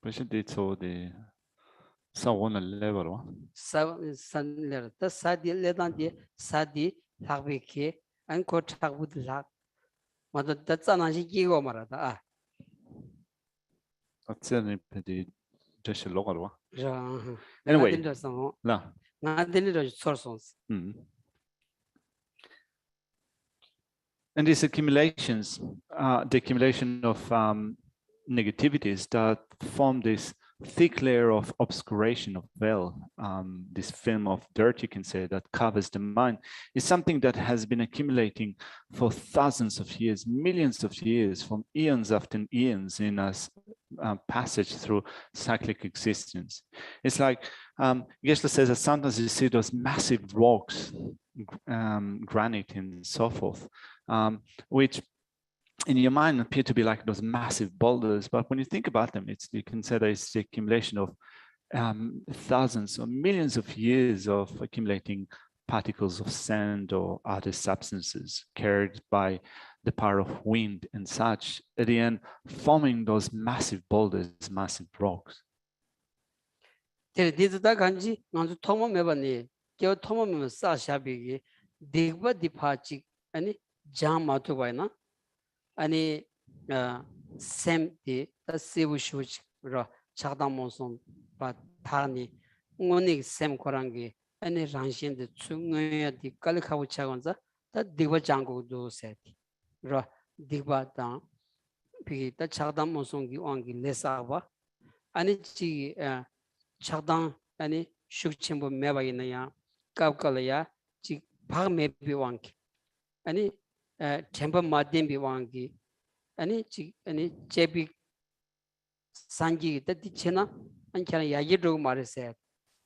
벌써디 저디 사원을 레버로 산레다 사디 레단디 사디 락베케 안코 타부드 락 맞다 따나시 기고 말하다 어쩌니 베디 Geshe logarwa. Anyway, and these accumulations, the accumulation of negativities that form this thick layer of obscuration of veil, this film of dirt, you can say, that covers the mind, is something that has been accumulating for thousands of years, millions of years, from eons after eons in us passage through cyclic existence. It's like Geshe says that sometimes you see those massive rocks, granite and so forth, which in your mind appear to be like those massive boulders, but when you think about them, you can say that it's the accumulation of thousands or millions of years of accumulating particles of sand or other substances carried by the power of wind and such, at the end forming those massive boulders, massive rocks. 아니 샘디 다세부슈치로 차다몬송 바타니 오니 샘코랑기 아니 랑신데 중앙에디 깔카고 차건자 다 디바장고도 세티 로 디바다 비다 차다몬송기 왕기 레사바 아니 지 차당 아니 슈치임보 메바이나야 갑깔야 지 바메비 왕기 아니 temper madem biwangi ani chebi sanji da dichena an kara yaji dog mare se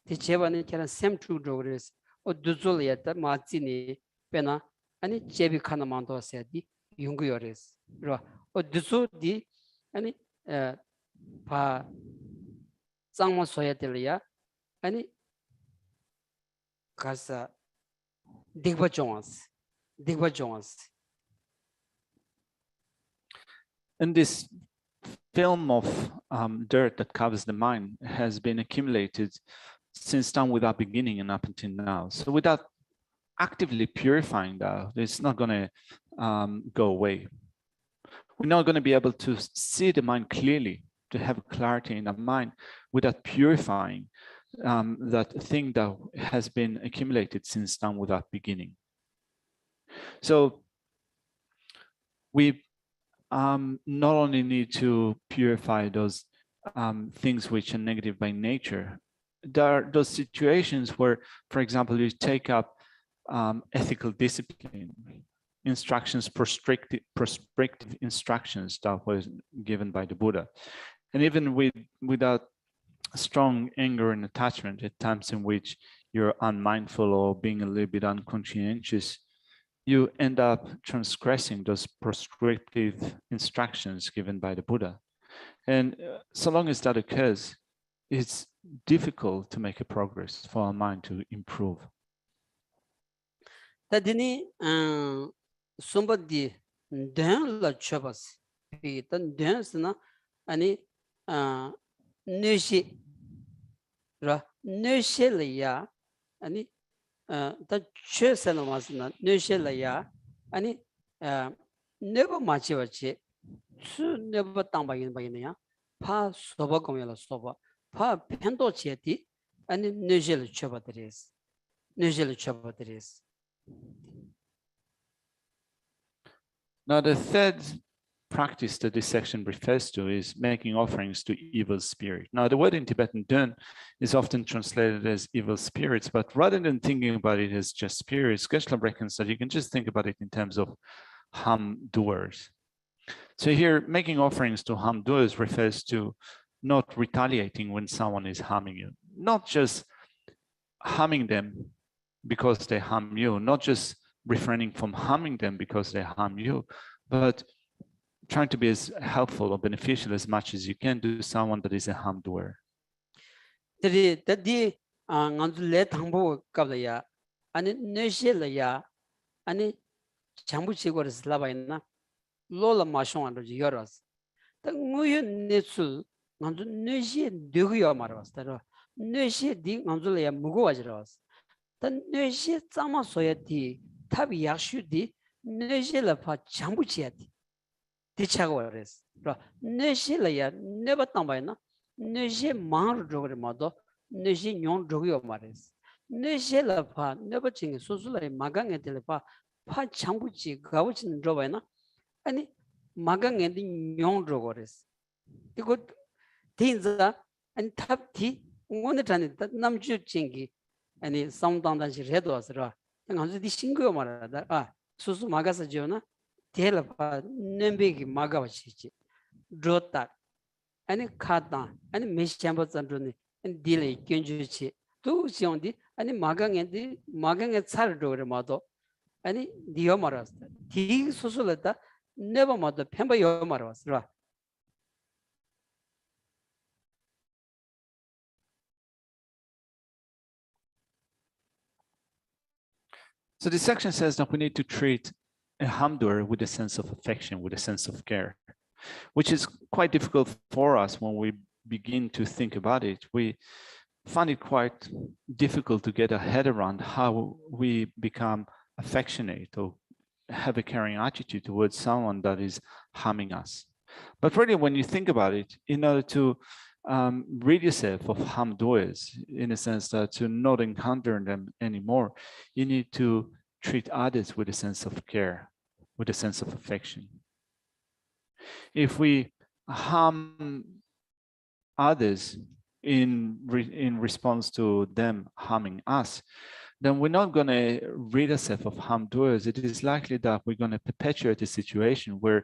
ti cheba ne kara sem true dogres o duzul ya da mazi ni pena ani chebi khana mando se di yungu yores ro o duzu di ani pa sangma soya delia ani kasa digba jones And this film of dirt that covers the mind has been accumulated since time without beginning and up until now. So without actively purifying that, it's not going to go away. We're not going to be able to see the mind clearly, to have clarity in the mind without purifying that thing that has been accumulated since time without beginning. So we not only need to purify those things which are negative by nature, there are those situations where, for example, you take up ethical discipline, instructions, prescriptive instructions that was given by the Buddha. And even without strong anger and attachment, at times in which you're unmindful or being a little bit unconscientious, you end up transgressing those prescriptive instructions given by the Buddha. And so long as that occurs, it's difficult to make a progress for our mind to improve. Tadini somebody den la chobas pi tan den sna ani neshi ra neshi la ya ani ta chesana masna neshi la ya ani never machi wachi su never tamba yin ba yin ya pa soba komela soba pa pendo cheti ani neshi la choba deres neshi la choba deres. Now, the third practice that this section refers to is making offerings to evil spirit. Now, the word in Tibetan dun is often translated as evil spirits, but rather than thinking about it as just spirits, Geshe reckons that you can just think about it in terms of harm doers. So here, making offerings to harm doers refers to not retaliating when someone is harming you, not just harming them because they harm you, not just refraining from harming them because they harm you, but trying to be as helpful or beneficial as much as you can to someone that is a harm doer. Tadi nganzu le thangbo kablaya ani neshe la ya ani chambu chigor slabaina lola mashon ando yoras ta nguyo netsu nganzu neshe degyo marwas ta neshe di nganzu la ya mugo wajras ta neshe tsama soyati tabi yakshu di neshe la pa chambu chiati dichagores ra neshe la ya neba tambaina neshe mar jogre mado neshe nyon jogyo mares neshe la pa neba ching susula magang etele pa chambu chi gawchin jobaina ani magang edi nyon jogores iko tinza ani tapti ngone tani namju chingi ani samdanda ji redo asra nganzu di singyo marada susu magasa jona tela pa nembegi magawachi drota ani khata ani meshamba zandroni ani dile kenjuchi tu siondi ani magang tsar dore mado ani dio maras ti susulata never mado pemba yo maras ra. So this section says that we need to treat a harm doer with a sense of affection, with a sense of care, which is quite difficult for us when we begin to think about it. We find it quite difficult to get a head around how we become affectionate or have a caring attitude towards someone that is harming us. But really, when you think about it, in order to rid yourself of harm doers, in a sense that to not encounter them anymore, you need to treat others with a sense of care, with a sense of affection. If we harm others in response to them harming us, then we're not going to rid ourselves of harm doers. It is likely that we're going to perpetuate a situation where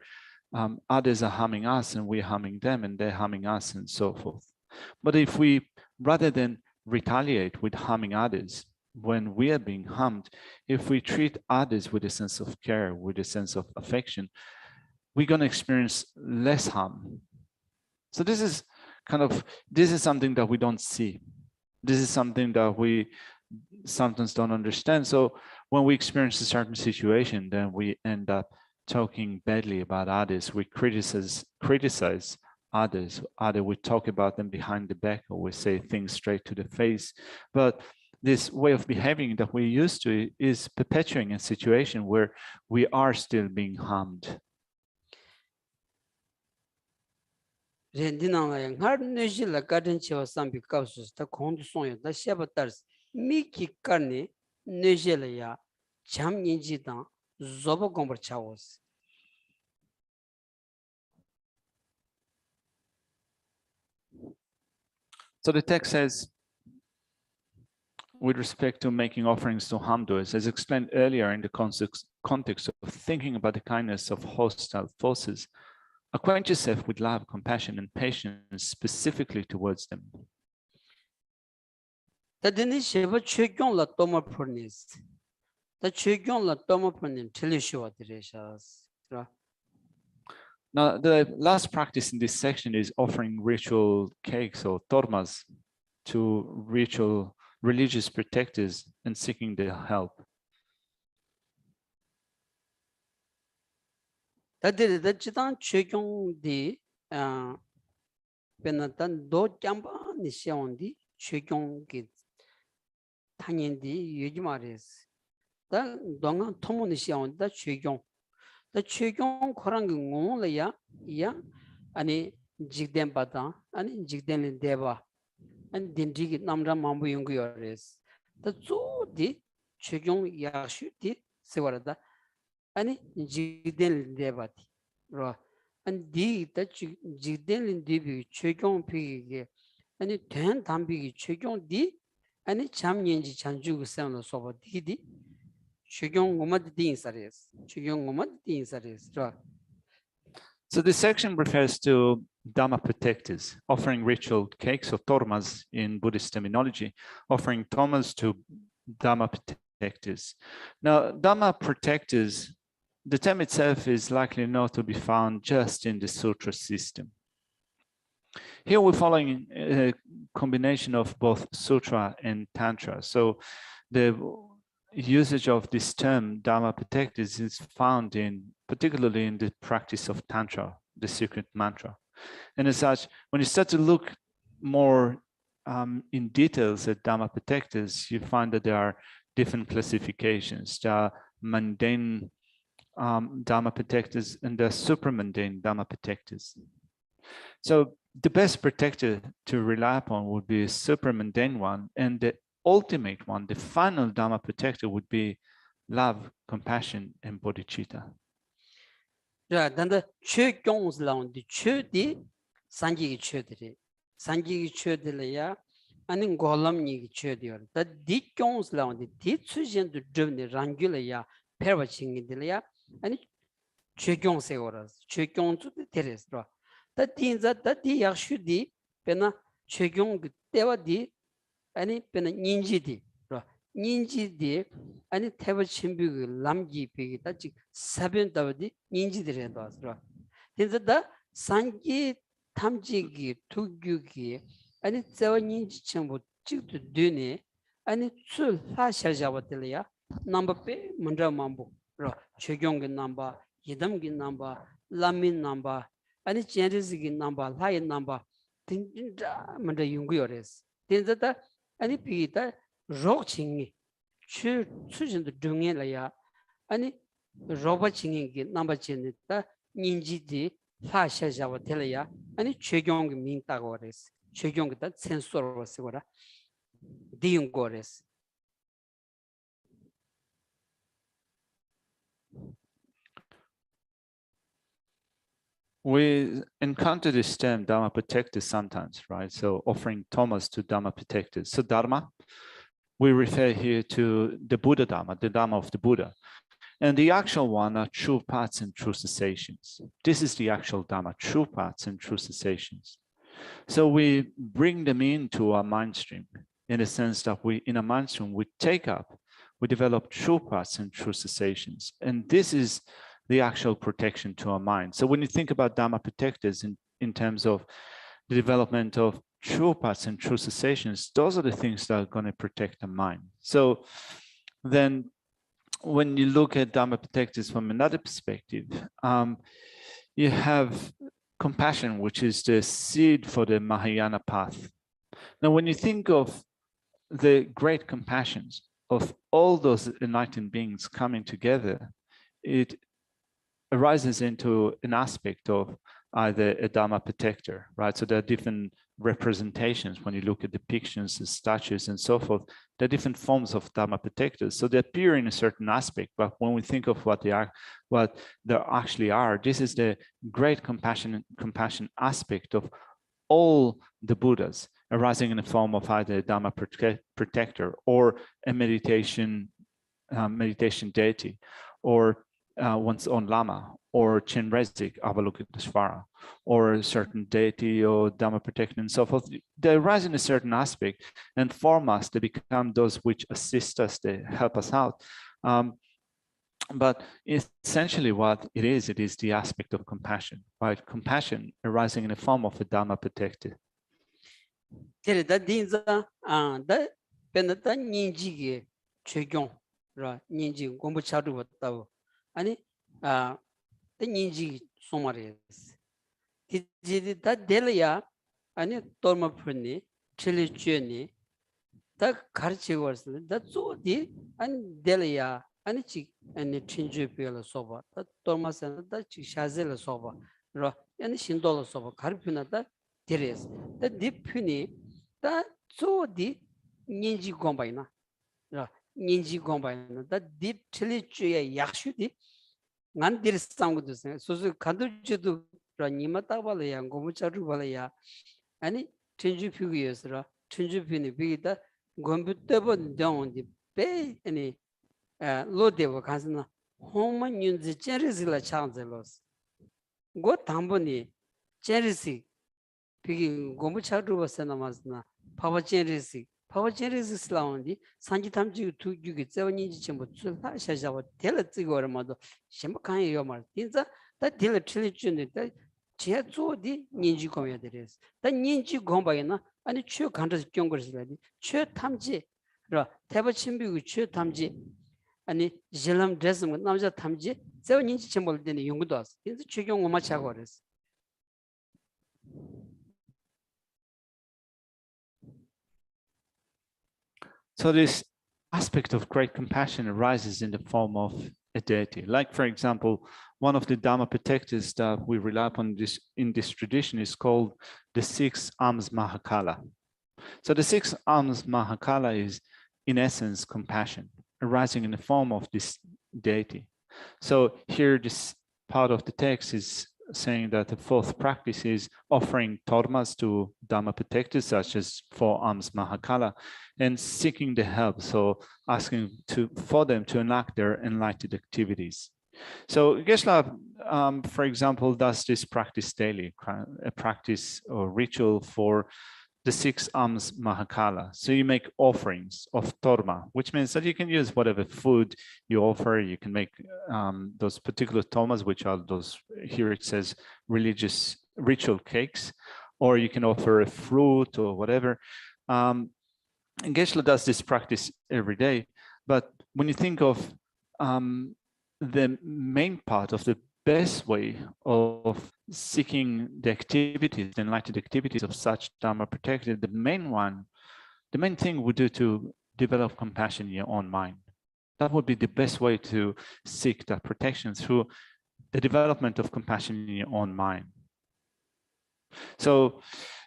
others are harming us and we're harming them and they're harming us and so forth. But if we, rather than retaliate with harming others when we are being harmed, if we treat others with a sense of care, with a sense of affection, we're going to experience less harm. So this is something that we don't see. This is something that we sometimes don't understand. So when we experience a certain situation, then we end up talking badly about others. We criticize others. Either we talk about them behind the back or we say things straight to the face. But this way of behaving that we're used to is perpetuating a situation where we are still being harmed. Miki karni nejela ya cham yinji dang zobo gombar chawos. So the text says, with respect to making offerings to harm doers, as explained earlier in the context of thinking about the kindness of hostile forces, acquaint yourself with love, compassion, and patience specifically towards them. Tadini sheba chögyong la toma purnis. The chögyong la toma purnin tilishuwa direshas. Now, the last practice in this section is offering ritual cakes or tormas to ritual religious protectors and seeking their help. Tadiri da chidang chögyong di penatan do kyamba ni shewon di chögyong ki tanyen di yuji mares. Da donga tomo ni shewon da chögyong. Da chögyong korang ngong la ya ani jigden bada ani jigden le deba ani dindigi namra mambu yungu yores. Da zo di chögyong yakshu di sewarada ani jigden le deba di ro ani di da jigden le debi chögyong pigi ani ten dambi chögyong di ani cham nyenji chanju semlo soba di chögyong ngomad di insares chögyong ngomad di insares ro. So this section refers to Dhamma protectors, offering ritual cakes or tormas in Buddhist terminology, offering tormas to Dhamma protectors. Now, Dhamma protectors, the term itself is likely not to be found just in the sutra system. Here we're following a combination of both sutra and tantra. So the usage of this term, Dhamma protectors, is found particularly in the practice of Tantra, the secret mantra. And as such, when you start to look more in details at Dhamma protectors, you find that there are different classifications. There are mundane Dhamma protectors and there are supramundane Dhamma protectors. So the best protector to rely upon would be a supramundane one, and the ultimate one, the final Dhamma protector, would be love, compassion, and bodhicitta. 자, 단다 chögyong's lawn the chödi sanji chödri. Sanji chödriya anin golam ni chödiyor. Da dikyong's lawn the ditsujen to drivne rangulaya pervachingidilya ani chögyong seoras. Chögyong to the terrace. Da dinza da di yakshudi pena chögyong tewa di ani pena ninji di. Ninji di ani teba chimbigu lamji pigi da chik sabyon tabadi ninji di redo asra. Tenza da sangi tamji gi tugyu gi ani tsewa ninji chimbo chik tu dune ani tsul la sharjawa tila ya namba pe mandra mambu. Chogyong gi namba, yidam gi namba, lamin namba, ani chenrizi gi namba, layi namba, tenza mandra yungu yores. Tenza da ani pigi da rok chingi, chu chujindu dungi la ya, ani roba chingi ki namba chini da ninji di la sha jawa tela ya, ani chogyong ming tago res, chogyong da sensor wasi wara, di yung go res. We encounter this term Dhamma protectors sometimes, right? So offering Tormas to Dhamma protectors. So Dharma, we refer here to the Buddha Dhamma, the Dhamma of the Buddha. And the actual one are true paths and true cessations. This is the actual Dhamma, true paths and true cessations. So we bring them into our mind stream in the sense that in a mind stream, we develop true paths and true cessations. And this is the actual protection to our mind. So when you think about Dhamma protectors in terms of the development of true paths and true cessations, those are the things that are going to protect the mind. So then when you look at Dhamma protectors from another perspective, you have compassion, which is the seed for the Mahayana path. Now, when you think of the great compassions of all those enlightened beings coming together, it arises into an aspect of either a Dharma protector, right? So there are different representations when you look at depictions and statues and so forth. There are different forms of Dharma protectors. So they appear in a certain aspect, but when we think of what they are, what they actually are, this is the great compassion aspect of all the Buddhas, arising in the form of either a Dharma protector or a meditation deity, or one's own Lama, or Chenrezig, Avalokiteshvara, or a certain deity or Dhamma protector and so forth. They arise in a certain aspect and form us. They become those which assist us, they help us out. But essentially what it is the aspect of compassion, right? Compassion arising in the form of a Dhamma protector. 아니 torma phuni chili chuni ta kharchi wars da zodi an delaya ani chi ani chinju pela soba ta tormas da chi shazela soba ro ani shindola soba kharpuna da deres da dipuni da zodi ninji gombaina ro ninji gombaina da dip chili chuya yakshudi ngan dir samgudu so kandujudu ro nimata balaya gomucharu balaya 아니 천주피구였으라 천주피니 비다 곰부터번 정원디 배 아니 로데버 가스나 홈만 윤지 제르실라 창zel로스 고 담보니 제르시 비기 곰부차르버스나 마스나 파워 제르시 슬라운디 산지 탐지 두규기 제원인지 전부 출하샤자와 텔르지고르마도 심각한 요말 진짜 다 텔르 칠리준데 제 조디 ninji komya deres da ninji gombay나 아니 최 간다서 경거스라디 최 탐지 라 대바 침비고 최 탐지 아니 질람 드레스 남자 탐지 저 ninji 첨벌 되는 연구도 왔어 그래서 최경 엄마 차고 그랬어 So this aspect of great compassion arises in the form of a deity. Like, for example, one of the Dhamma protectors that we rely upon in this tradition is called the 6 arms Mahakala. So the 6 arms Mahakala is, in essence, compassion, arising in the form of this deity. So here, this part of the text is saying that the fourth practice is offering Tormas to Dhamma protectors, such as 4 arms Mahakala, and seeking the help, so asking for them to enact their enlightened activities. So Geshe, for example, does this practice daily, a practice or ritual for the 6 arms Mahakala. So you make offerings of Torma, which means that you can use whatever food you offer. You can make those particular Tormas, which are those, here it says, religious ritual cakes, or you can offer a fruit or whatever. And Geshe does this practice every day. But when you think of the main part of the best way of seeking the activities, the enlightened activities of such Dharma protector, the main thing would do to develop compassion in your own mind. That would be the best way to seek that protection, through the development of compassion in your own mind. So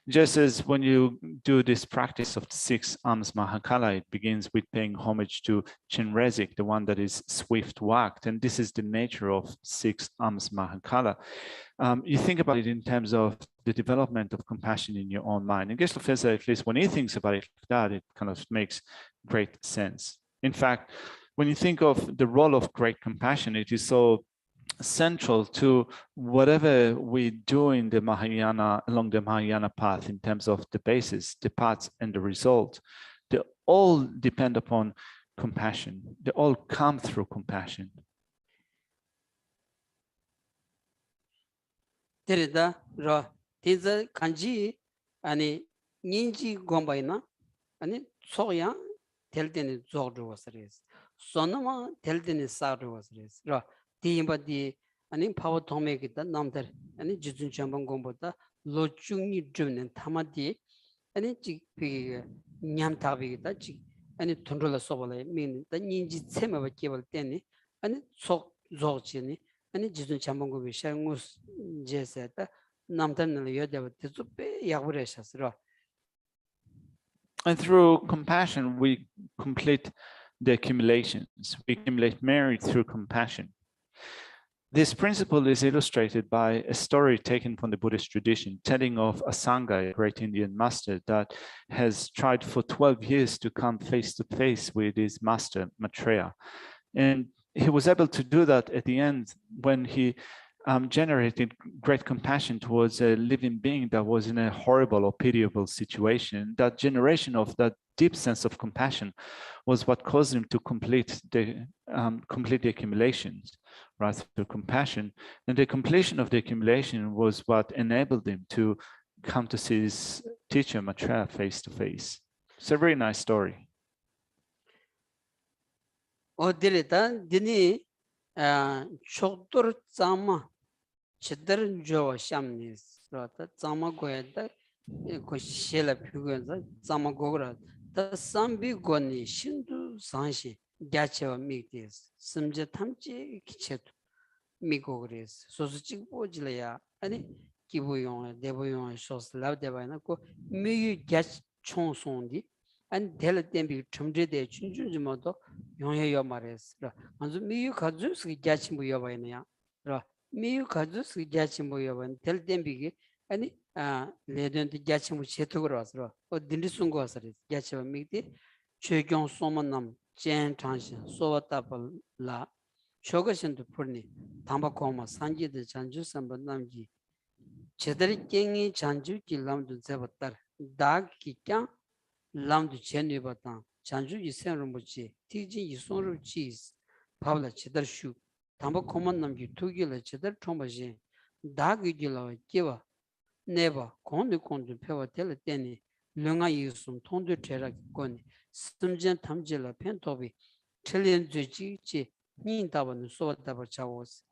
just as when you do this practice of the 6 arms Mahakala, it begins with paying homage to Chenrezig, the one that is swift-walked, and this is the nature of 6 arms Mahakala. You think about it in terms of the development of compassion in your own mind. And Geshe feels that, at least when he thinks about it like that, it kind of makes great sense. In fact, when you think of the role of great compassion, it is so central to whatever we do in the Mahayana, along the Mahayana path, in terms of the basis, the paths, and the result. They all depend upon compassion. They all come through compassion. 데르다 로 디자 간지 아니 닌지 곰바이나 아니 소야 될 때는 조르워스레스 소나마 될 때는 사르워스레스 로 디임바디 아니 파워 도메기다 남들 아니 지준 전방공보다 로중이 주는 타마디 아니 지그 냠타비기다 지 아니 돈롤라 소발에 민다 닌지 체마바 개발 때니 아니 속 조치니 아니 지준 전방공비 샹우스 제세다 남들은 여대부 대주배 약불에셨으로. And through compassion, we complete the accumulations. We accumulate merit through compassion. This principle is illustrated by a story taken from the Buddhist tradition, telling of a Sangha, a great Indian master, that has tried for 12 years to come face to face with his master, Maitreya. And he was able to do that at the end when he generated great compassion towards a living being that was in a horrible or pitiable situation. That generation of that deep sense of compassion was what caused him to complete the accumulations, right, through compassion. And the completion of the accumulation was what enabled him to come to see his teacher, Maitreya, face to face. It's a very nice story. 어디래다 드니 촉도르 짜마 제대로 저 샴니스라다 짜마 고야다 그 셰라 피고서 짜마 고그라 다 삼비 고니 신두 산시 갸체와 미티스 심제 탐지 기체도 미고 그래서 소수직 보질래야 아니 기부용 대부용 소스 라데바나 고 미유 갸 총송디 안 델템비 첨제대 춘준지모도 용해요 말했어. 먼저 미유 가주스기 갸치 뭐여봐야냐. 그러 미유 가주스기 갸치 뭐여봐. 델템비기 아니 레던데 갸치 뭐 제토그로 왔어. 딘디 순고 왔어. 갸치와 미디 최경 소문남 젠 transin 소와타불라 쇼거신도 풀니 담바코마 산지의 잔주 선반남지 제대로 깽이 잔주기 람도 잡았다. 다기 짱 람도 제니바타 잔주기 생rum부지 티지 이송rum지 파블라 제대로 슈 담바코마 남기 두기를 제대로 총바지 다기기로 끼와 네바 콘드 표와 될 때니 령아 이숨 통도 제라 건 심전 탐질라 펜토비 챌린지지 닌다바는 소다바 차오스.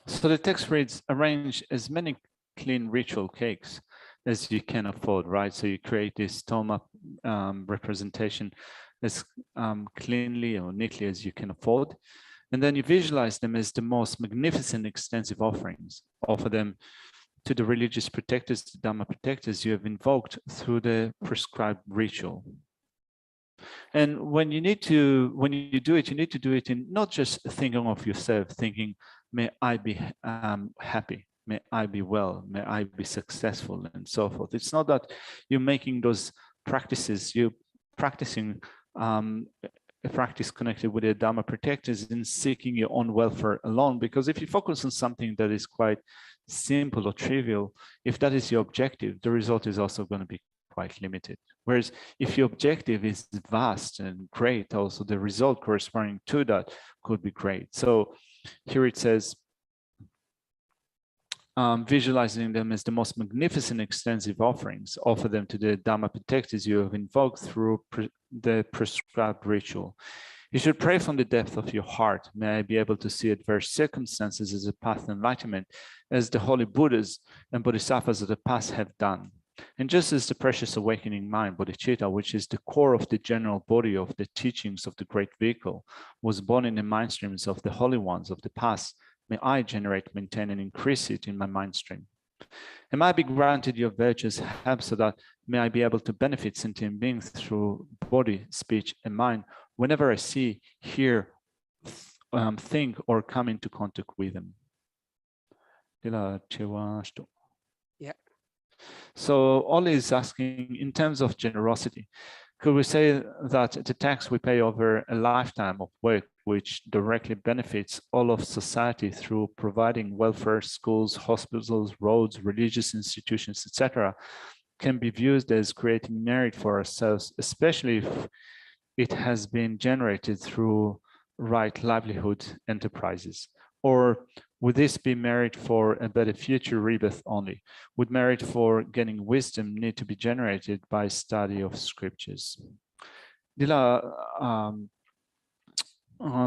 So the text reads, arrange as many clean ritual cakes as you can afford, right? So you create this Torma representation as cleanly or neatly as you can afford. And then you visualize them as the most magnificent, extensive offerings. Offer them to the religious protectors, the Dhamma protectors you have invoked through the prescribed ritual. And when you do it, you need to do it in not just thinking of yourself, thinking, may I be happy, may I be well, may I be successful, and so forth. It's not that you're making those practices, you're practicing a practice connected with the Dhamma protectors and seeking your own welfare alone. Because if you focus on something that is quite simple or trivial, if that is your objective, the result is also going to be quite limited. Whereas if your objective is vast and great, also the result corresponding to that could be great. So here it says, visualizing them as the most magnificent, extensive offerings, offer them to the Dhamma protectors you have invoked through the prescribed ritual. You should pray from the depth of your heart. May I be able to see adverse circumstances as a path to enlightenment, as the holy Buddhas and Bodhisattvas of the past have done. And just as the precious awakening mind, bodhicitta, which is the core of the general body of the teachings of the great vehicle, was born in the mind streams of the holy ones of the past, may I generate, maintain, and increase it in my mind stream. And may I be granted your virtuous help so that may I be able to benefit sentient beings through body, speech, and mind whenever I see, hear, think, or come into contact with them. Yeah. So Ollie is asking, in terms of generosity, could we say that the tax we pay over a lifetime of work, which directly benefits all of society through providing welfare, schools, hospitals, roads, religious institutions, etc., can be viewed as creating merit for ourselves, especially if it has been generated through right livelihood enterprises? Or would this be merit for a better future rebirth only? Would merit for gaining wisdom need to be generated by study of scriptures? Dila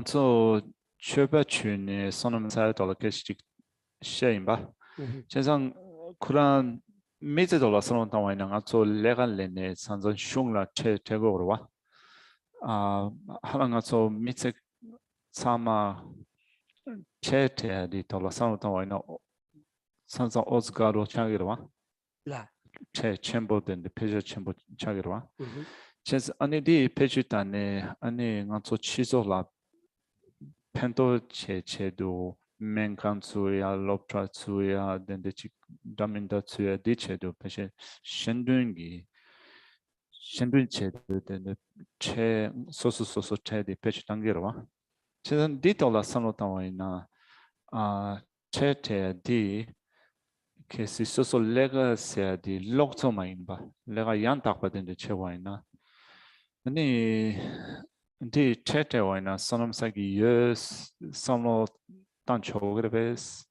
so chöba chune sonam sa dola kestik sheimba. Chezang Quran mize dola sonam tawaina ngaso legal lene sanzon shungla che tegorwa. 하나가서 미세 사마 체테 디 돌아서는 동안에 산사 오즈가로 차기로와 라. 제 챔버된 페이지 챔버 차기로와 음. 제스 아니디 페이지단에 아니 간소 치소라 펜도 제도 멘간수야 롭트라수야 덴데치 담인다수야 디체도 페시 신dun기 신분 제도 덴데 체 소소소소 체디 페이지 단계로와 제는 디토라 산로타와이나 아 체테디 que si soso lega se di lokto mainba lega yantak badende chewaina ani di chete waina sonom sagi yes sono tancho greves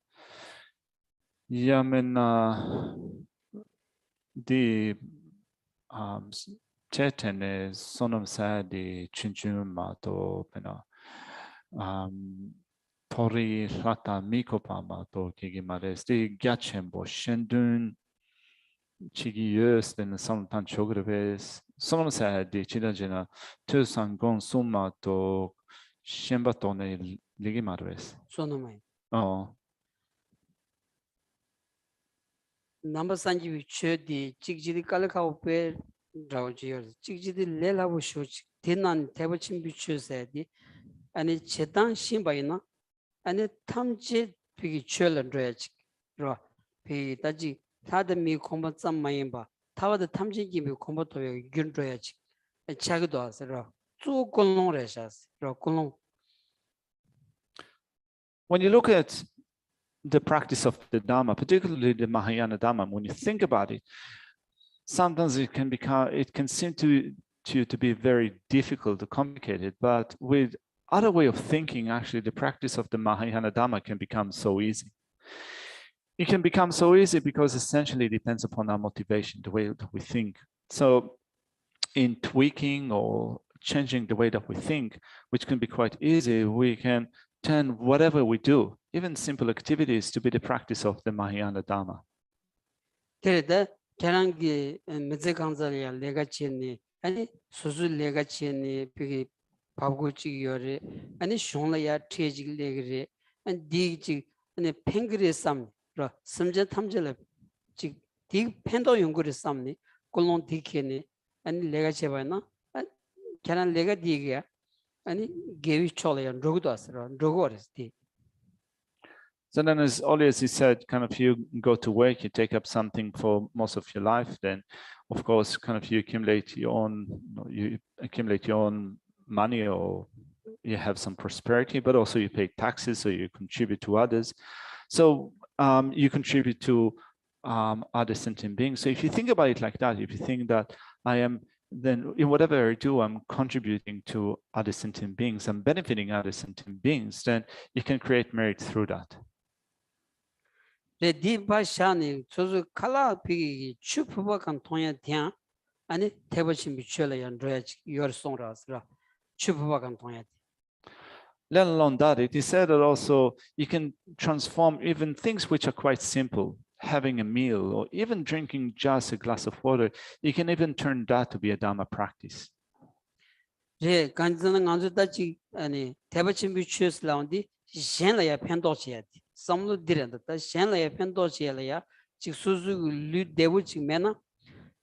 yamena di chete ne sonom sa di chinchun ma to pena tori rata mikopama to kigi mares di gyachembo shendun chigi yes den som tan chogreves sonom sa di chidajena tusan gon summa to shemba to ne ligi mares 소노마이. oh 넘버 산지 위치디 찍지디 깔카고 페 라오지요. 찍지디 레라고 쇼치 대난 대버친 비추세디 아니 제단 신바이나 아니 탐지 비기 챌런드지 로 비다지 타드미 콤바 짬마이바 타와드 탐지기 미 콤바토에 균드야지 차기도 하세요. 쭉 꼴롱레샤스 로 꼴롱. when you look at the practice of the Dhamma, particularly the Mahayana Dhamma, when you think about it, sometimes it can seem to be very difficult or complicated, but with other way of thinking, actually, the practice of the Mahayana Dhamma can become so easy. It can become so easy because essentially it depends upon our motivation, the way that we think. So in tweaking or changing the way that we think, which can be quite easy, we can turn whatever we do, even simple activities, to be the practice of the Mahayana Dhamma. 그래도 계란기 메제강자리아 레가치니 아니 수수 레가치니 비기 바고치기요레 아니 쇼라야 트레지레그레 아니 디지 아니 팽그레삼 로 섬제 탐절레 디 펜도 연구를 삼니 콜론 디케니 아니 레가체바나 계란 레가 디게야 아니 게위 촐레야 로그도 아스라 로고레스디. So then, as Oli, as he said, kind of you go to work, you take up something for most of your life, then of course, kind of you accumulate your own money, or you have some prosperity, but also you pay taxes, so you contribute to others. So you contribute to other sentient beings. So if you think about it like that, if you think that then in whatever I do, I'm contributing to other sentient beings, I'm benefiting other sentient beings, then you can create merit through that. 레디바샤니 저저 칼라 비기 추프바간 통야 대 아니 대버신 미쳐라야 로야지 요르송라스라 추프바간 통야. Let alone that, it is said that also you can transform even things which are quite simple, having a meal or even drinking just a glass of water, you can even turn that to be a Dhamma practice. 제 간즈는 간즈다지 아니 대버신 미쳐스 라운디 셴라야 펜도치야디. samlu direnda ta shenla ya pendo chela ya chik suzu lu debu chik mena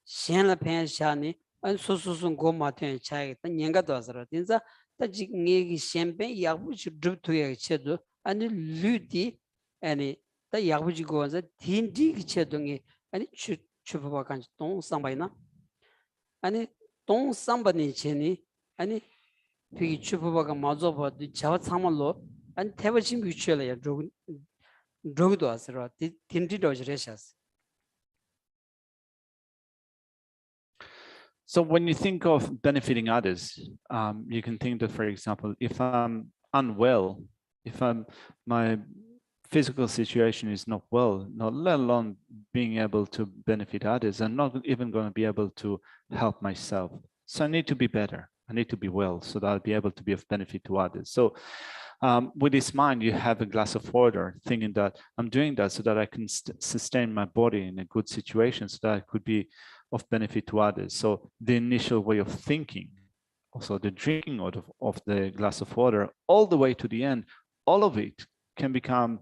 shenla pen shani an susu go ma ten chai ta nyenga do asara dinza ta chik nge gi shenpe yabu chi drup tu ya chedo ani lu di ani ta yabu chi go za tin di gi chedo nge ani chu ba kan tong sambay na ani tong samba ni cheni ani pi chu ba ga ma zo ba di chawa samallo and 태버진 뮤추얼이야 로그도 아스라 딘디도 저레샤스. So when you think of benefiting others, you can think that, for example, if I'm unwell, if my physical situation is not well, not let alone being able to benefit others, I'm not even going to be able to help myself. So I need to be better. I need to be well so that I'll be able to be of benefit to others. So with this mind, you have a glass of water, thinking that I'm doing that so that I can sustain my body in a good situation, so that I could be of benefit to others. So the initial way of thinking, also the drinking of the glass of water, all the way to the end, all of it can become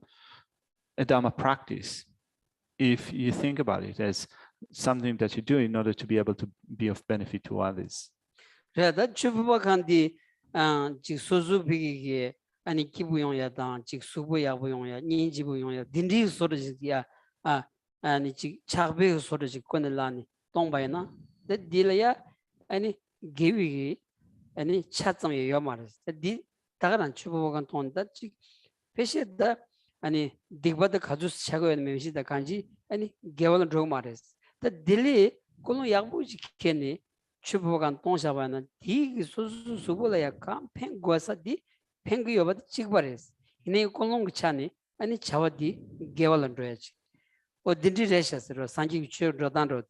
a Dhamma practice. if you think about it as something that you do in order to be able to be of benefit to others. 그래다 주부박한디 지 소수비기게 아니 기부용야다 지 수부야부용야 니지부용야 딘디 소르지야 아니 지 차베 소르지 권을라니 동바이나 딜야 아니 기위기 아니 차점이 요마르스 디 다가란 주부박한 돈다 지 페시다 아니 딕바드 가주스 차고에 메시다 간지 아니 개월 로마르스 딜리 콜로 야부지 케니 추부간 동사바는 디 수수수불야 감 팽고사디 팽고여바디 찍바레스 이네 콜롱 차니 아니 차와디 개월은 줘야지 어 딘디레샤스로 산지 추르단로디.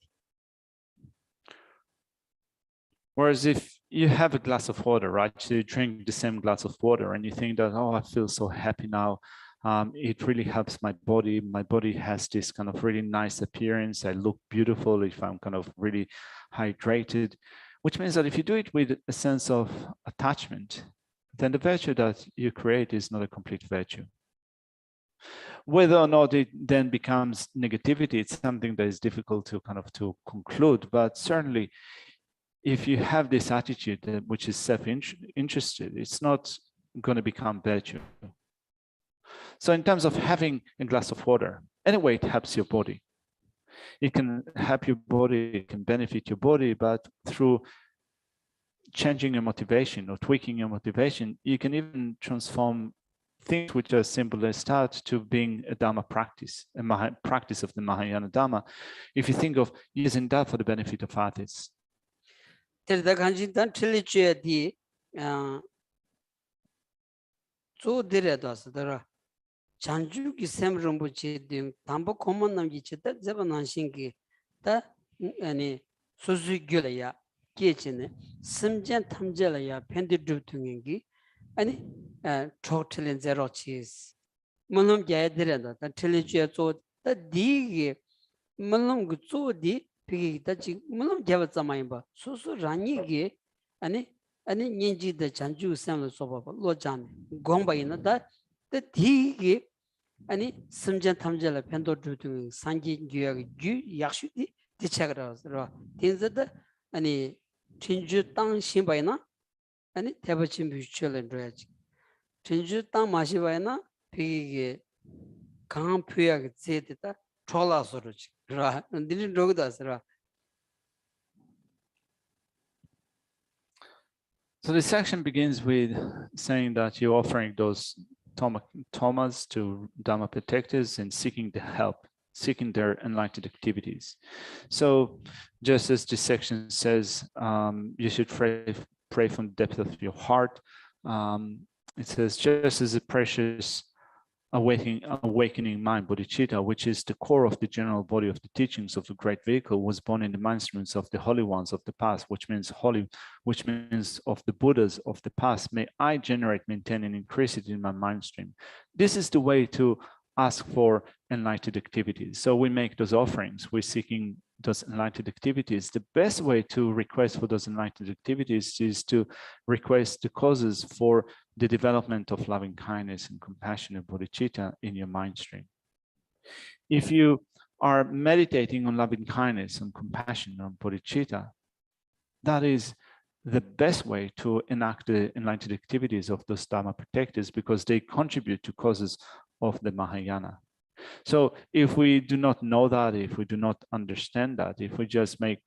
Whereas if you have a glass of water, right, so you drink the same glass of water and you think that, oh, I feel so happy now. It really helps my body. My body has this kind of really nice appearance. I look beautiful if I'm kind of really hydrated, which means that if you do it with a sense of attachment, then the virtue that you create is not a complete virtue. Whether or not it then becomes negativity, it's something that is difficult to kind of to conclude, but certainly if you have this attitude which is self-interested, it's not going to become virtue. So in terms of having a glass of water, anyway, it helps your body. It can help your body, it can benefit your body, but through changing your motivation or tweaking your motivation, you can even transform things which are simple as start to being a Dharma practice, a practice of the Mahayana Dharma, if you think of using that for the benefit of others. 잔주기 샘rum부치 등 담보 고만 남기 쳤다 잡아난신기 다 아니 소수규라야 깨지네 심전 탐절이야 팬디드 등인기 아니 토탈 제로 치즈 물론 개들한다 다 틀리지에 조다 디기 물론 그 조디 비기다 지 물론 개봤자마이 봐 소수라니기 아니 년지의 잔주 샘을 써봐 로잔 공바이나다 디기 아니 심전 탐절의 팬도드 등 산지 교육의 주 약수디 대책으로서 된저다 아니 진주 땅 신바이나 아니 대버친 비추를 줘야지 진주 땅 마시바이나 비게 강 표약이 제대다 졸라서로지 그라 니는 로그다스라. So this section begins with saying that you're offering those Tormas to Dharma protectors and seeking the help, seeking their enlightened activities. So just as this section says, you should pray from the depth of your heart. It says, just as a precious awakening mind, bodhicitta, which is the core of the general body of the teachings of the great vehicle, was born in the mind streams of the holy ones of the past, which means of the Buddhas of the past. May I generate, maintain, and increase it in my mind stream. This is the way to ask for enlightened activities. So we make those offerings, we're seeking those enlightened activities. The best way to request for those enlightened activities is to request the causes for the development of loving kindness and compassion and bodhicitta in your mind stream. If you are meditating on loving kindness and compassion and bodhicitta, that is the best way to enact the enlightened activities of those Dharma protectors, because they contribute to causes of the Mahayana. So if we do not know that, if we do not understand that, if we just make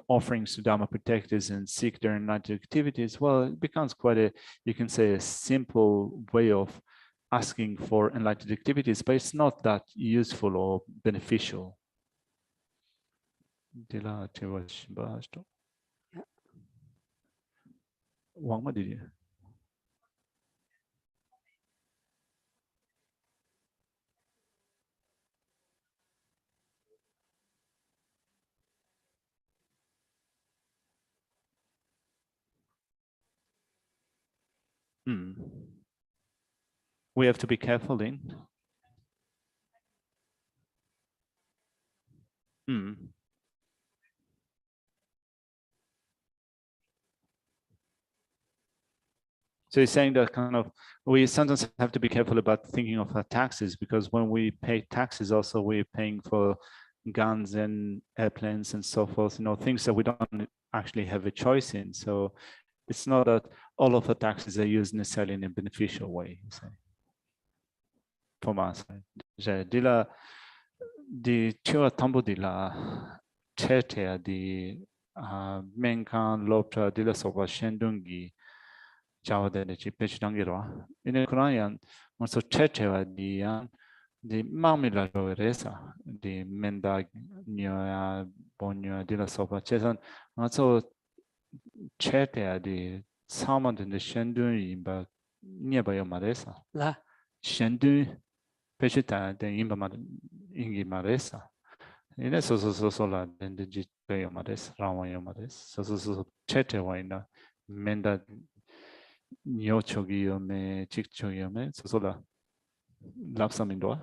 offerings to Dharma protectors and seek their enlightened activities, well, it becomes quite a, you can say, a simple way of asking for enlightened activities, but it's not that useful or beneficial. We have to be careful in. So he's saying that kind of we sometimes have to be careful about thinking of our taxes, because when we pay taxes, also we're paying for guns and airplanes and so forth, things that we don't actually have a choice in. So it's not that all of the taxes are used necessarily in a beneficial way. For us, the chua tambo dila chete di menkan lopta dila soba shendungi chawde de chi pechangiro in a korean also chete di mamila resa di menda nyoya bonyo dila soba chesan also chete di samand in the shendun ba nearby maresa la shendun pechita de imba ingi maresa. Ine so la dende jit peyo mares rawa yo mares so chete waina menda nyochogi yo me chikchogi yo me so la lapsamindo.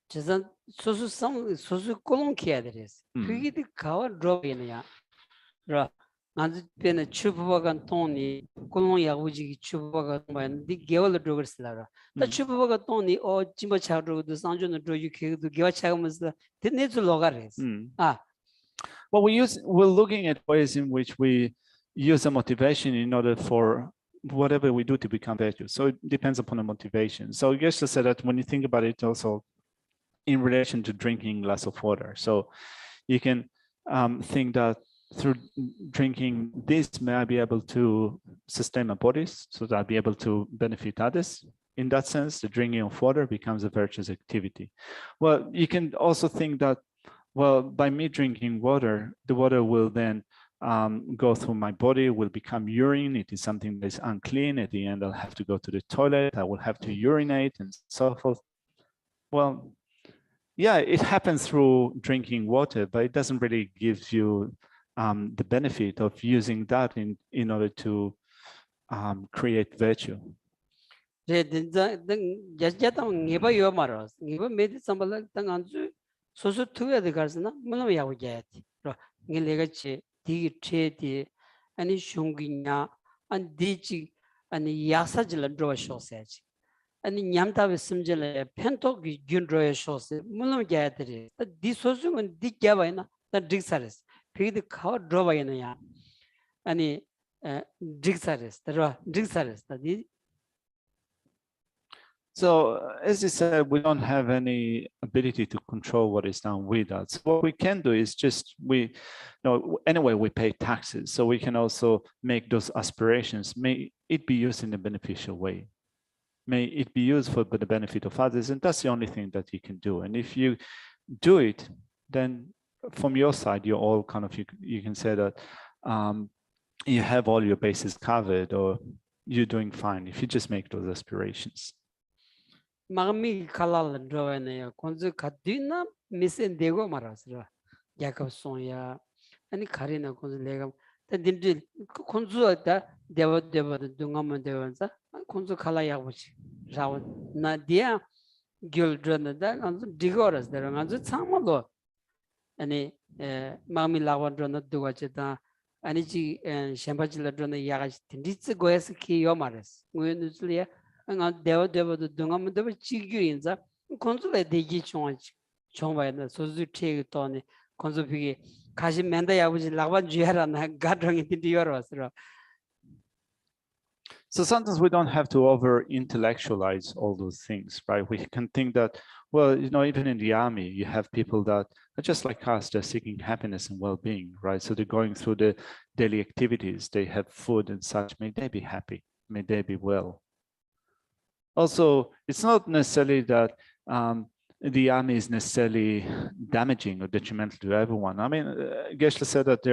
저선 소수 꼴롱키야 되레스 그게 가와 드롭이냐 라 나도 때는 추부바간 돈이 꼴롱 야구지 추부바가 뭐는데 개월 드로그스라라 다 추부바가 돈이 짐바 차르도 상주는 드로유 계도 개와 차가면서 드네즈 로가레스 Well, we're looking at ways in which we use the motivation in order for whatever we do to become virtuous. So it depends upon the motivation. So I guess to say that when you think about it also in relation to drinking a glass of water. So you can think that through drinking this, may I be able to sustain my bodies so that I'll be able to benefit others. In that sense, the drinking of water becomes a virtuous activity. Well, you can also think that, well, by me drinking water, the water will then go through my body, will become urine. It is something that's unclean. At the end, I'll have to go to the toilet. I will have to urinate and so forth. Well, yeah, it happens through drinking water, but it doesn't really give you the benefit of using that in order to create virtue. 소소 투야데 가르스나 물론 야고게티 닐레가치 디기 체디 아니 슝기냐 안 디지 아니 야사질 드로쇼세지 아니 냠타베 심젤레 펜토기 균드로에 쇼세 물론 게야들이 디 소수는 디게바이나 다 딕사레스 피디 카 드로바이나야 아니 딕사레스 드로 딕사레스 디. So as you said, we don't have any ability to control what is done with us. What we can do is just anyway, we pay taxes. So we can also make those aspirations. May it be used in a beneficial way. May it be used for the benefit of others. And that's the only thing that you can do. And if you do it, then from your side, you're all kind of, you can say that you have all your bases covered, or you're doing fine if you just make those aspirations. 마음이 칼랄 드러내요. 콘즈 가디나 미센데고 말았어. 야kop송야 아니 가리나 콘즈 내가 딘디 콘즈다 데버데버 동하면 되면서 콘즈 칼라야 보지. 라고 나디아 길드르나다 콘즈 디고라스 데랑 아주 참말로 아니 마음이 라원드르나 두가지다 아니지 셴바질르드르나 야가지 딘디츠 고에스 키요 말았어. 뭐는줄이야 anga dewa do dungam do chigyuinza konzule deji chongwaina sozu chege tone konzu pigi kashi menda yabuji lagban juyara na gadrongi tindi yorosro. So sometimes we don't have to over intellectualize all those things, right? We can think that, well, even in the army, you have people that are just like us, they're seeking happiness and well-being, right? So they're going through the daily activities, they have food and such. May they be happy, may they be well. Also, it's not necessarily that the army is necessarily damaging or detrimental to everyone. I mean, Geshe said that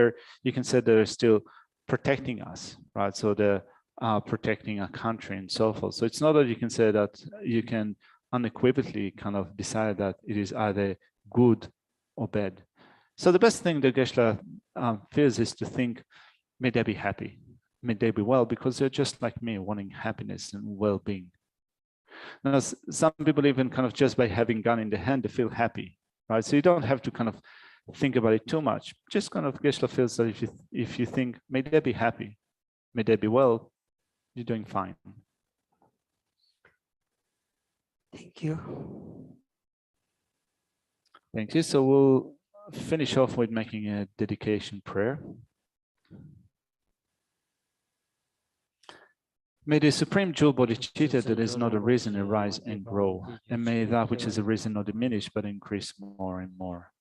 you can say they're still protecting us, right? So they're protecting our country and so forth. So it's not that you can say that you can unequivocally kind of decide that it is either good or bad. So the best thing that Geshe feels is to think, may they be happy, may they be well, because they're just like me, wanting happiness and well-being. Now, some people even kind of just by having gun in the hand, they feel happy, right? So you don't have to kind of think about it too much. Just kind of Geshe feels that if you think, may they be happy, may they be well, you're doing fine. Thank you. Thank you. So we'll finish off with making a dedication prayer. May the Supreme Jewel Bodhicitta that is not arisen arise and grow, and may that which is arisen not diminish but increase more and more.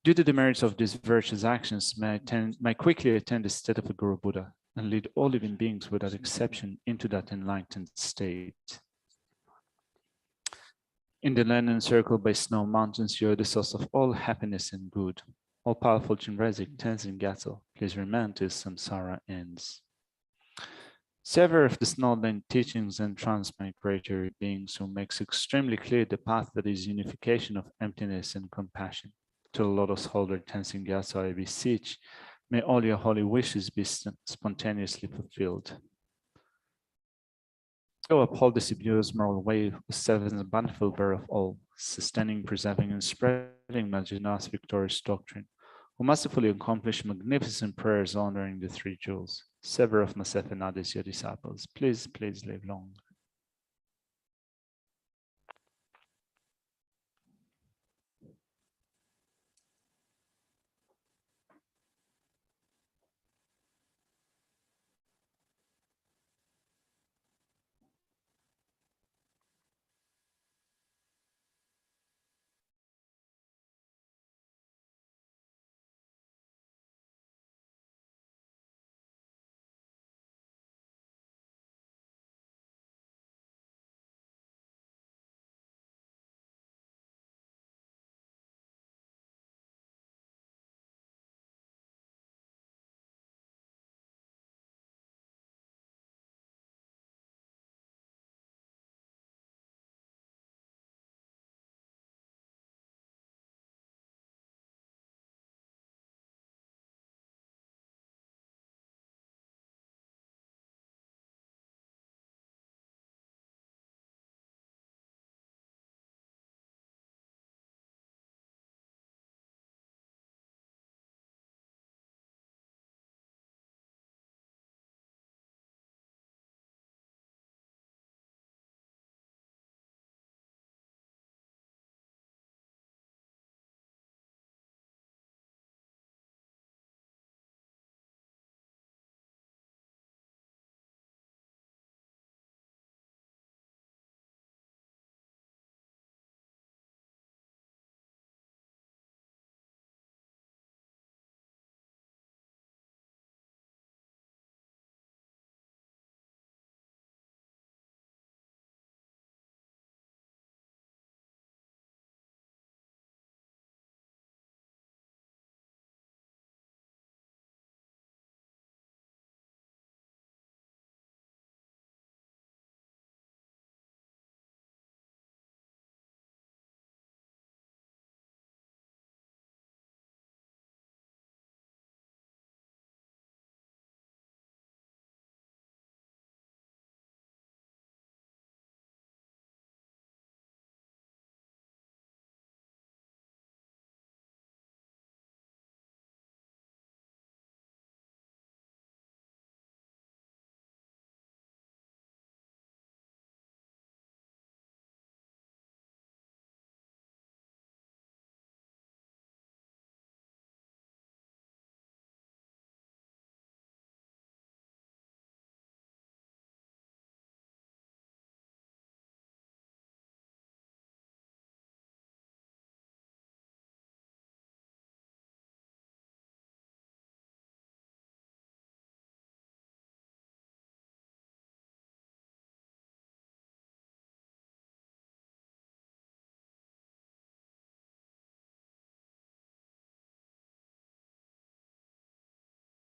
Due to the merits of these virtuous actions, may I quickly attain the state of a Guru Buddha and lead all living beings without exception into that enlightened state. In the land encircled by snow mountains, you are the source of all happiness and good. All powerful Chinrezig, Tenzin Gyatso, please remain till samsara ends. Several of the Snowland teachings and transmigratory beings who makes extremely clear the path that is unification of emptiness and compassion. To the lotus holder Tenzin Gyatso, I beseech, may all your holy wishes be spontaneously fulfilled. Go uphold the Sibu's moral way who serves as a bountiful bearer of all, sustaining, preserving, and spreading Majina's victorious doctrine, who masterfully accomplished magnificent prayers honoring the three jewels. Several of myself and others, your disciples, please live long.